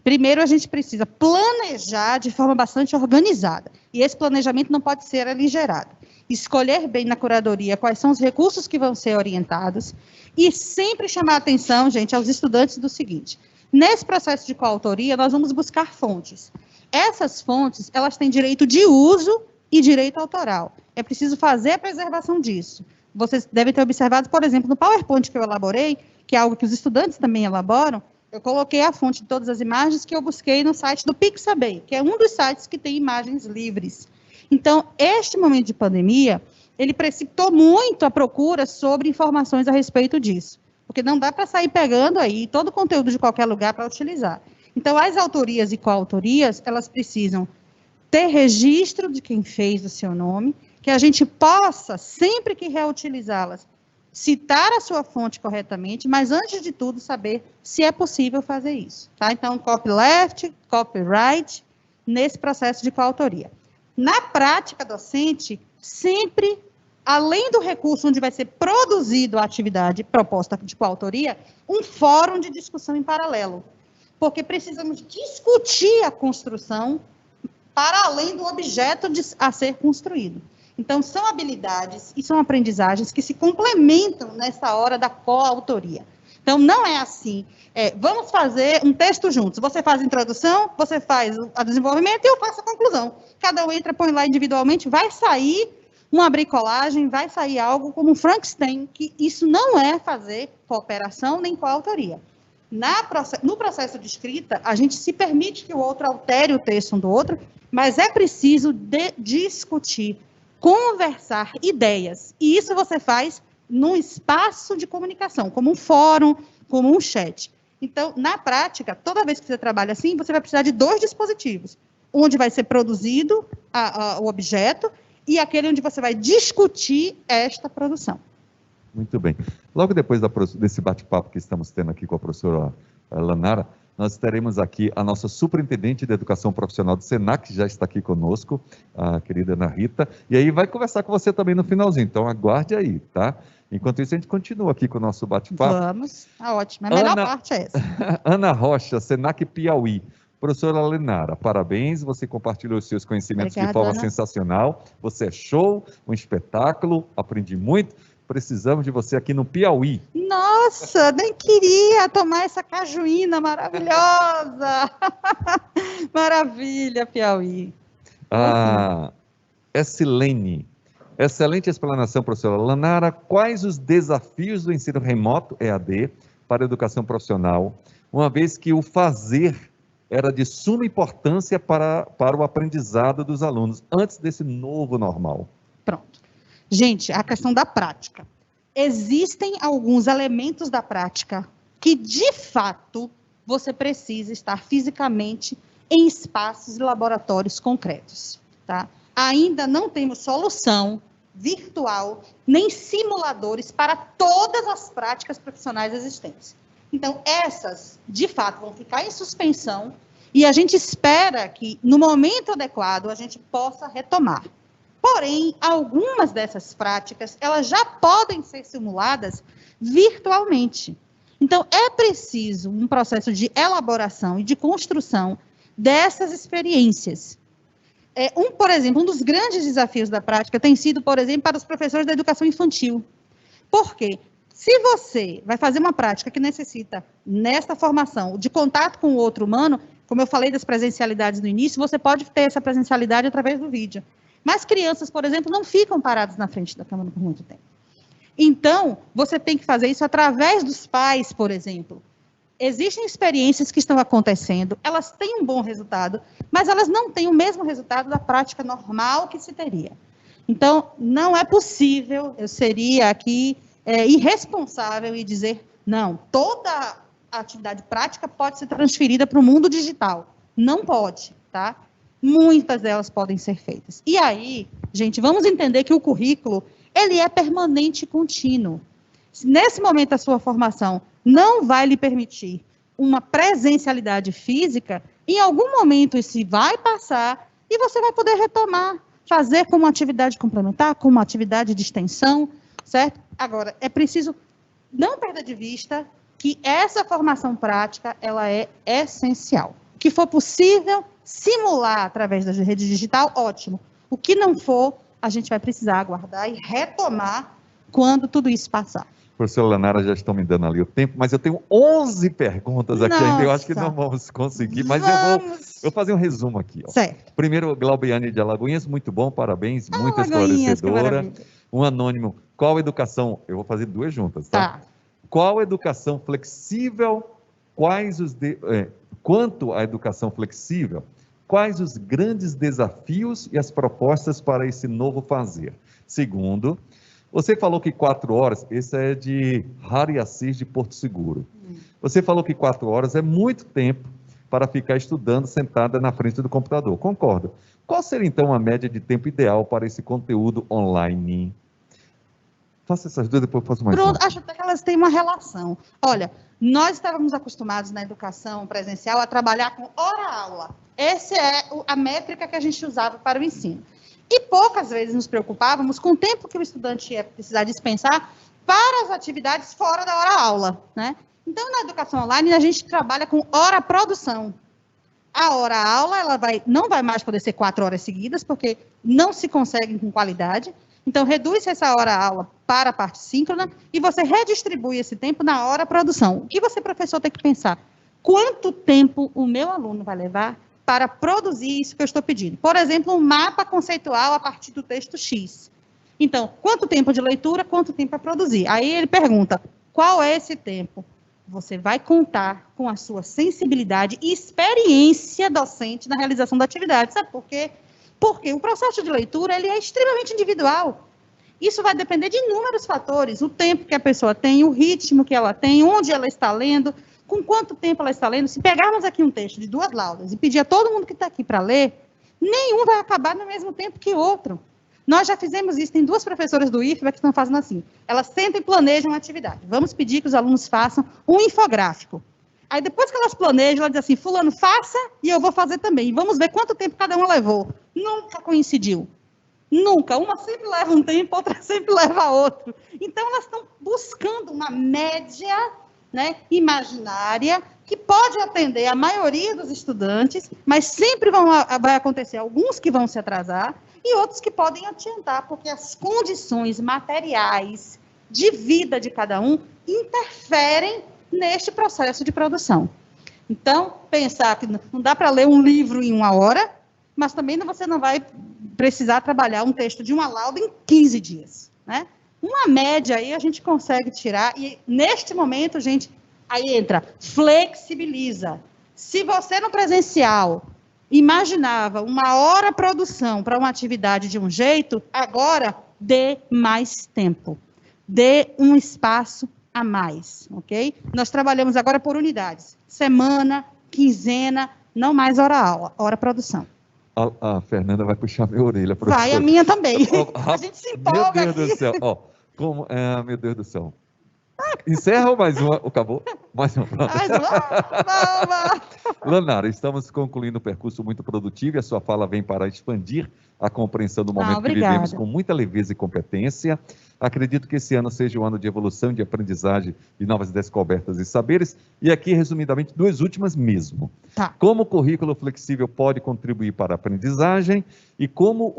primeiro a gente precisa planejar de forma bastante organizada, e esse planejamento não pode ser aligerado. Escolher bem na curadoria quais são os recursos que vão ser orientados, e sempre chamar a atenção, gente, aos estudantes do seguinte: nesse processo de coautoria, nós vamos buscar fontes. Essas fontes, elas têm direito de uso e direito autoral. É preciso fazer a preservação disso. Vocês devem ter observado, por exemplo, no PowerPoint que eu elaborei, que é algo que os estudantes também elaboram, eu coloquei a fonte de todas as imagens que eu busquei no site do Pixabay, que é um dos sites que tem imagens livres. Então, este momento de pandemia, ele precipitou muito a procura sobre informações a respeito disso, porque não dá para sair pegando aí todo o conteúdo de qualquer lugar para utilizar. Então, as autorias e coautorias, elas precisam ter registro de quem fez o seu nome, que a gente possa, sempre que reutilizá-las, citar a sua fonte corretamente, mas, antes de tudo, saber se é possível fazer isso. Tá? Então, copyleft, copyright, nesse processo de coautoria. Na prática docente, sempre, além do recurso onde vai ser produzido a atividade proposta de coautoria, um fórum de discussão em paralelo, porque precisamos discutir a construção para além do objeto a ser construído. Então, são habilidades e são aprendizagens que se complementam nessa hora da coautoria. Então, não é assim, vamos fazer um texto juntos. Você faz a introdução, você faz o desenvolvimento e eu faço a conclusão. Cada um entra, põe lá individualmente, vai sair uma bricolagem, vai sair algo como um Frankenstein, que isso não é fazer cooperação nem coautoria. No processo de escrita, a gente se permite que o outro altere o texto um do outro, mas é preciso discutir, conversar ideias. E isso você faz num espaço de comunicação, como um fórum, como um chat. Então, na prática, toda vez que você trabalha assim, você vai precisar de 2 dispositivos, onde vai ser produzido o objeto e aquele onde você vai discutir esta produção. Muito bem. Logo depois desse bate-papo que estamos tendo aqui com a professora Lanara, nós teremos aqui a nossa superintendente de educação profissional do SENAC, que já está aqui conosco, a querida Ana Rita, e aí vai conversar com você também no finalzinho, então aguarde aí, tá? Enquanto isso, a gente continua aqui com o nosso bate-papo. Vamos, ótimo, a melhor parte é essa. Ana Rocha, SENAC Piauí. Professora Lanara, parabéns, você compartilhou os seus conhecimentos de forma sensacional, você é show, um espetáculo, aprendi muito. Precisamos de você aqui no Piauí. Nossa, nem queria tomar essa cajuína maravilhosa. Maravilha, Piauí. Silene. Excelente explanação, professora Lanara. Quais os desafios do ensino remoto, EAD, para a educação profissional, uma vez que o fazer era de suma importância para o aprendizado dos alunos, antes desse novo normal? Pronto. Gente, a questão da prática. Existem alguns elementos da prática que, de fato, você precisa estar fisicamente em espaços e laboratórios concretos, tá? Ainda não temos solução virtual, nem simuladores para todas as práticas profissionais existentes. Então, essas, de fato, vão ficar em suspensão e a gente espera que, no momento adequado, a gente possa retomar. Porém, algumas dessas práticas, elas já podem ser simuladas virtualmente. Então, é preciso um processo de elaboração e de construção dessas experiências. Por exemplo, um dos grandes desafios da prática tem sido, por exemplo, para os professores da educação infantil. Por quê? Se você vai fazer uma prática que necessita, nesta formação, de contato com o outro humano, como eu falei das presencialidades no início, você pode ter essa presencialidade através do vídeo. Mas crianças, por exemplo, não ficam paradas na frente da câmera por muito tempo. Então, você tem que fazer isso através dos pais, por exemplo. Existem experiências que estão acontecendo, elas têm um bom resultado, mas elas não têm o mesmo resultado da prática normal que se teria. Então, não é possível, eu seria aqui irresponsável e dizer, não, toda a atividade prática pode ser transferida para o mundo digital. Não pode, tá? Muitas delas podem ser feitas. E aí, gente, vamos entender que o currículo, ele é permanente e contínuo. Se nesse momento a sua formação não vai lhe permitir uma presencialidade física, em algum momento isso vai passar e você vai poder retomar, fazer como atividade complementar, como atividade de extensão, certo? Agora, é preciso não perder de vista que essa formação prática, ela é essencial. O que for possível simular através da rede digital, ótimo. O que não for, a gente vai precisar aguardar e retomar quando tudo isso passar. Professora Lanara, já estão me dando ali o tempo, mas eu tenho 11 perguntas aqui ainda, eu acho que não vamos conseguir, mas eu vou fazer um resumo aqui. Ó. Certo. Primeiro, Glaubiane de Alagoinhas, muito bom, parabéns, muito esclarecedora. Um anônimo, qual educação, eu vou fazer duas juntas, tá? Qual educação flexível, quanto à educação flexível, quais os grandes desafios e as propostas para esse novo fazer? Segundo, você falou que 4 horas, esse é de Hari Assis de Porto Seguro. Você falou que 4 horas é muito tempo para ficar estudando sentada na frente do computador. Concordo. Qual seria então a média de tempo ideal para esse conteúdo online? Faça essas duas, depois eu faço mais. Pronto, acho até que elas têm uma relação. Olha, nós estávamos acostumados na educação presencial a trabalhar com hora-aula. Essa é a métrica que a gente usava para o ensino. E poucas vezes nos preocupávamos com o tempo que o estudante ia precisar dispensar para as atividades fora da hora-aula, né? Então, na educação online, a gente trabalha com hora-produção. A hora-aula, não vai mais poder ser 4 horas seguidas, porque não se consegue com qualidade. Então, reduz essa hora-aula para a parte síncrona e você redistribui esse tempo na hora-produção. O que você, professor, tem que pensar? Quanto tempo o meu aluno vai levar para produzir isso que eu estou pedindo? Por exemplo, um mapa conceitual a partir do texto X. Então, quanto tempo de leitura, quanto tempo para produzir? Aí ele pergunta, qual é esse tempo? Você vai contar com a sua sensibilidade e experiência docente na realização da atividade. Sabe por quê? Porque o processo de leitura ele é extremamente individual. Isso vai depender de inúmeros fatores. O tempo que a pessoa tem, o ritmo que ela tem, onde ela está lendo, com quanto tempo ela está lendo. Se pegarmos aqui um texto de 2 laudas e pedir a todo mundo que está aqui para ler, nenhum vai acabar no mesmo tempo que outro. Nós já fizemos isso, tem 2 professoras do IFBA que estão fazendo assim. Elas sentam e planejam a atividade. Vamos pedir que os alunos façam um infográfico. Aí depois que elas planejam, elas dizem assim, fulano, faça e eu vou fazer também. E vamos ver quanto tempo cada uma levou. Nunca coincidiu. Nunca. Uma sempre leva um tempo, outra sempre leva outro. Então, elas estão buscando uma média, né, imaginária, que pode atender a maioria dos estudantes, mas sempre vai acontecer alguns que vão se atrasar e outros que podem adiantar, porque as condições materiais de vida de cada um interferem neste processo de produção. Então, pensar que não dá para ler um livro em 1 hora, mas também você não vai precisar trabalhar um texto de uma lauda em 15 dias, né? Uma média aí a gente consegue tirar, e neste momento, gente, aí entra, flexibiliza. Se você no presencial imaginava 1 hora produção para uma atividade de um jeito, agora dê mais tempo, dê um espaço a mais, ok? Nós trabalhamos agora por unidades, semana, quinzena, não mais hora-aula, hora-produção. A Fernanda vai puxar minha orelha, professor. Vai, a minha também. A gente se empolga Meu Deus do céu. Ó, meu Deus do céu. Encerra ou mais uma? Acabou? Mais uma. Mais uma. Lanara, estamos concluindo um percurso muito produtivo e a sua fala vem para expandir a compreensão do momento que vivemos com muita leveza e competência. Acredito que esse ano seja um ano de evolução, de aprendizagem, de novas descobertas e saberes. E aqui, resumidamente, 2 últimas mesmo. Tá. Como o currículo flexível pode contribuir para a aprendizagem e como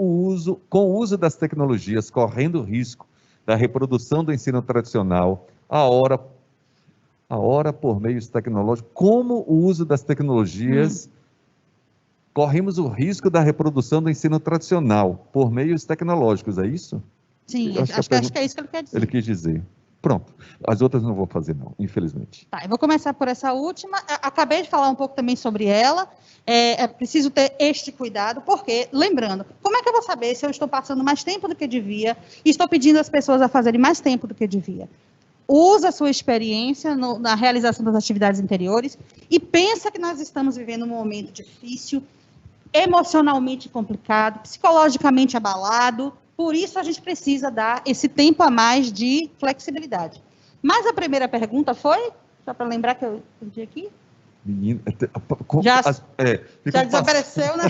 com o uso das tecnologias, correndo o risco da reprodução do ensino tradicional, a hora por meios tecnológicos, como o uso das tecnologias, corremos o risco da reprodução do ensino tradicional por meios tecnológicos, é isso? Sim, acho que é isso que ele quer dizer. Ele quis dizer. Pronto. As outras não vou fazer, não, infelizmente. Tá, eu vou começar por essa última. Acabei de falar um pouco também sobre ela. É preciso ter este cuidado, porque, lembrando, como é que eu vou saber se eu estou passando mais tempo do que devia e estou pedindo às pessoas a fazerem mais tempo do que devia? Usa a sua experiência na realização das atividades interiores e pensa que nós estamos vivendo um momento difícil, emocionalmente complicado, psicologicamente abalado. Por isso, a gente precisa dar esse tempo a mais de flexibilidade. Mas a primeira pergunta foi, só para lembrar que eu perdi aqui. Menina, já desapareceu, né?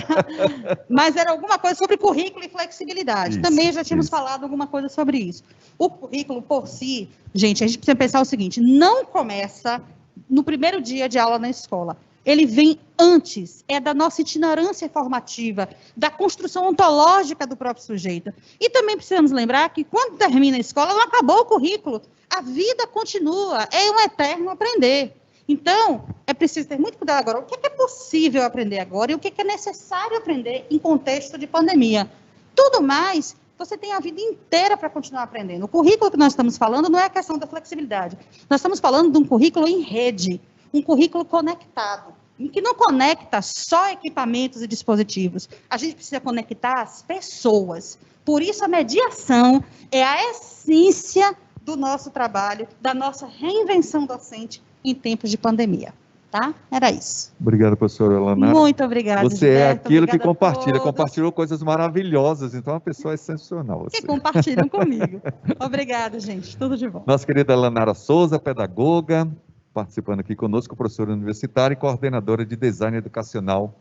Mas era alguma coisa sobre currículo e flexibilidade. Isso, também já tínhamos falado alguma coisa sobre isso. O currículo por si, gente, a gente precisa pensar o seguinte, não começa no primeiro dia de aula na escola. Ele vem antes, é da nossa itinerância formativa, da construção ontológica do próprio sujeito. E também precisamos lembrar que quando termina a escola, não acabou o currículo, a vida continua, é um eterno aprender. Então, é preciso ter muito cuidado agora. O que é possível aprender agora e o que é necessário aprender em contexto de pandemia? Tudo mais, você tem a vida inteira para continuar aprendendo. O currículo que nós estamos falando não é a questão da flexibilidade. Nós estamos falando de um currículo em rede, um currículo conectado, em que não conecta só equipamentos e dispositivos. A gente precisa conectar as pessoas. Por isso, a mediação é a essência do nosso trabalho, da nossa reinvenção docente em tempos de pandemia, tá? Era isso. Obrigado, professora Lanara. Muito obrigada, Você Gilberto, é aquilo que compartilha, compartilhou coisas maravilhosas, então é uma pessoa excepcional. Que compartilham comigo. Obrigada, gente, tudo de bom. Nossa querida Lanara Souza, pedagoga, participando aqui conosco, professora universitária e coordenadora de design educacional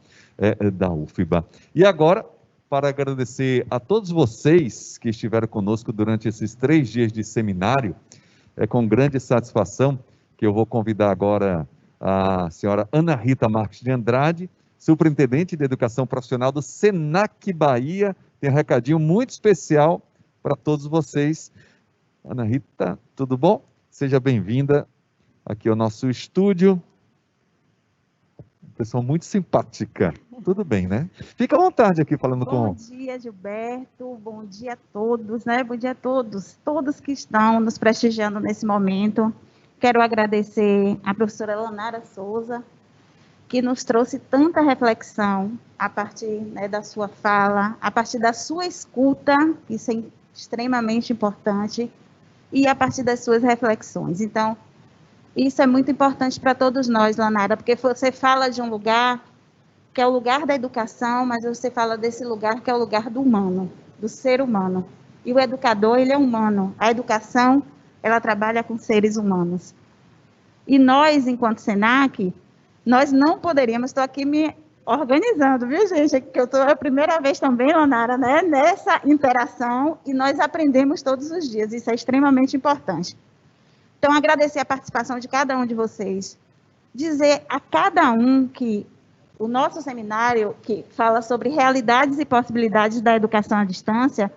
da UFBA. E agora, para agradecer a todos vocês que estiveram conosco durante esses 3 dias de seminário, é com grande satisfação que eu vou convidar agora a senhora Ana Rita Marques de Andrade, superintendente de educação profissional do SENAC Bahia. Tem um recadinho muito especial para todos vocês. Ana Rita, tudo bom? Seja bem-vinda aqui ao nosso estúdio. Pessoa muito simpática. Tudo bem, né? Fica à vontade aqui falando Bom dia, Gilberto. Bom dia a todos, né? Bom dia a todos que estão nos prestigiando nesse momento. Quero agradecer à professora Lanara Souza, que nos trouxe tanta reflexão a partir, né, da sua fala, a partir da sua escuta, isso é extremamente importante, e a partir das suas reflexões. Então, isso é muito importante para todos nós, Lanara, porque você fala de um lugar que é o lugar da educação, mas você fala desse lugar que é o lugar do humano. do ser humano. E o educador, ele é humano. A educação, ela trabalha com seres humanos. E nós, enquanto SENAC, nós não poderíamos, estou aqui me organizando, viu, gente? Que eu estou a primeira vez também, Leonara, né, nessa interação, e nós aprendemos todos os dias, isso é extremamente importante. Então, agradecer a participação de cada um de vocês, dizer a cada um que o nosso seminário, que fala sobre realidades e possibilidades da educação à distância,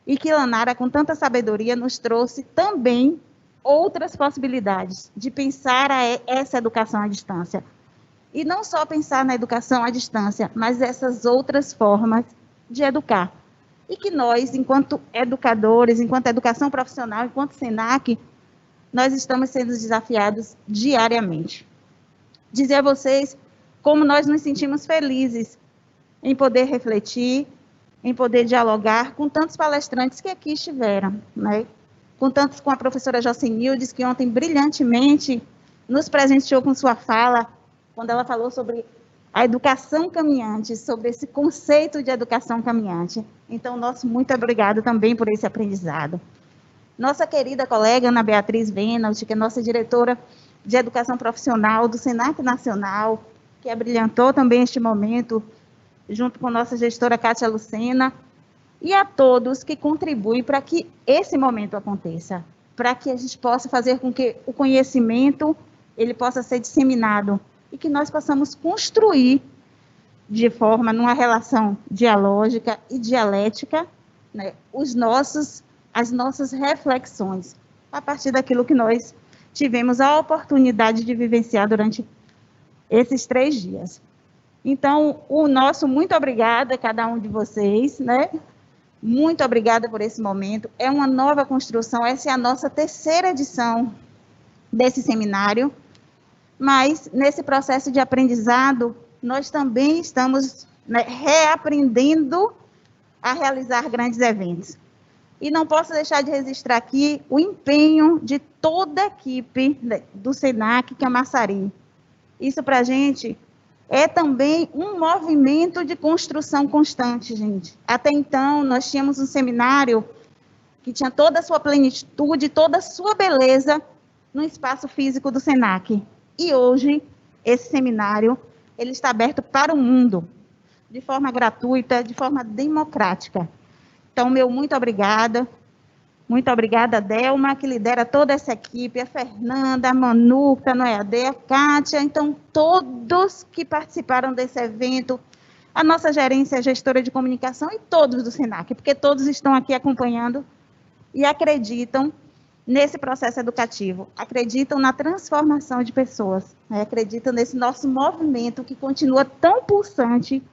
e que Leonara, com tanta sabedoria, nos trouxe também outras possibilidades de pensar essa educação à distância. E não só pensar na educação à distância, mas essas outras formas de educar. E que nós, enquanto educadores, enquanto educação profissional, enquanto SENAC, nós estamos sendo desafiados diariamente. Dizer a vocês como nós nos sentimos felizes em poder refletir, em poder dialogar com tantos palestrantes que aqui estiveram, né? Com a professora Jocinildes, que ontem brilhantemente nos presenteou com sua fala, quando ela falou sobre a educação caminhante, sobre esse conceito de educação caminhante. Então, nosso muito obrigado também por esse aprendizado. Nossa querida colega Ana Beatriz Venalt, que é nossa diretora de educação profissional do SENAC Nacional, que abrilhantou também este momento, junto com nossa gestora Kátia Lucena, e a todos que contribuem para que esse momento aconteça, para que a gente possa fazer com que o conhecimento ele possa ser disseminado e que nós possamos construir de forma, numa relação dialógica e dialética, né, as nossas reflexões, a partir daquilo que nós tivemos a oportunidade de vivenciar durante esses 3 dias. Então, o nosso muito obrigada a cada um de vocês, né? Muito obrigada por esse momento. É uma nova construção, essa é a nossa 3ª edição desse seminário, mas nesse processo de aprendizado, nós também estamos, né, reaprendendo a realizar grandes eventos. E não posso deixar de registrar aqui o empenho de toda a equipe do SENAC, que é a Massari. Isso para a gente é também um movimento de construção constante, gente. Até então, nós tínhamos um seminário que tinha toda a sua plenitude, toda a sua beleza no espaço físico do SENAC. E hoje, esse seminário, ele está aberto para o mundo, de forma gratuita, de forma democrática. Então, meu muito obrigada. Muito obrigada, Delma, que lidera toda essa equipe, a Fernanda, a Manu, que está no EAD, a Kátia, então, todos que participaram desse evento, a nossa gerência, a gestora de comunicação e todos do SENAC, porque todos estão aqui acompanhando e acreditam nesse processo educativo, acreditam na transformação de pessoas, né? Acreditam nesse nosso movimento que continua tão pulsante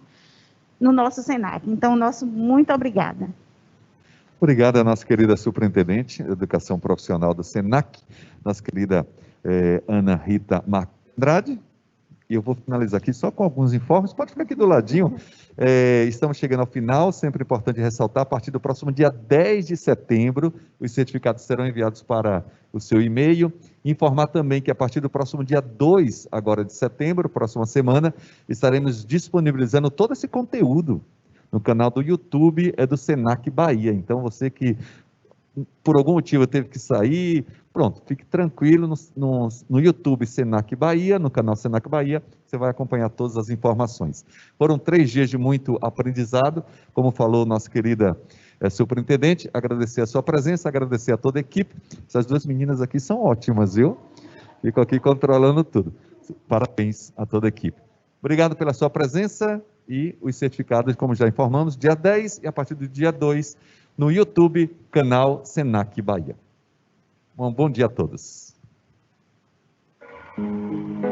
no nosso SENAC. Então, nosso muito obrigada. Obrigado, nossa querida superintendente de educação profissional do SENAC, nossa querida Ana Rita Andrade. E eu vou finalizar aqui só com alguns informes, pode ficar aqui do ladinho. Estamos chegando ao final, sempre importante ressaltar, a partir do próximo dia 10 de setembro, os certificados serão enviados para o seu e-mail. Informar também que a partir do próximo dia 2 agora de setembro, próxima semana, estaremos disponibilizando todo esse conteúdo no canal do YouTube do SENAC Bahia. Então, você que, por algum motivo, teve que sair, pronto, fique tranquilo no YouTube SENAC Bahia, no canal SENAC Bahia, você vai acompanhar todas as informações. Foram 3 dias de muito aprendizado, como falou nossa querida superintendente, agradecer a sua presença, agradecer a toda a equipe. Essas 2 meninas aqui são ótimas, viu? Fico aqui controlando tudo. Parabéns a toda a equipe. Obrigado pela sua presença. E os certificados, como já informamos, dia 10 e a partir do dia 2, no YouTube, canal SENAC Bahia. Um bom dia a todos.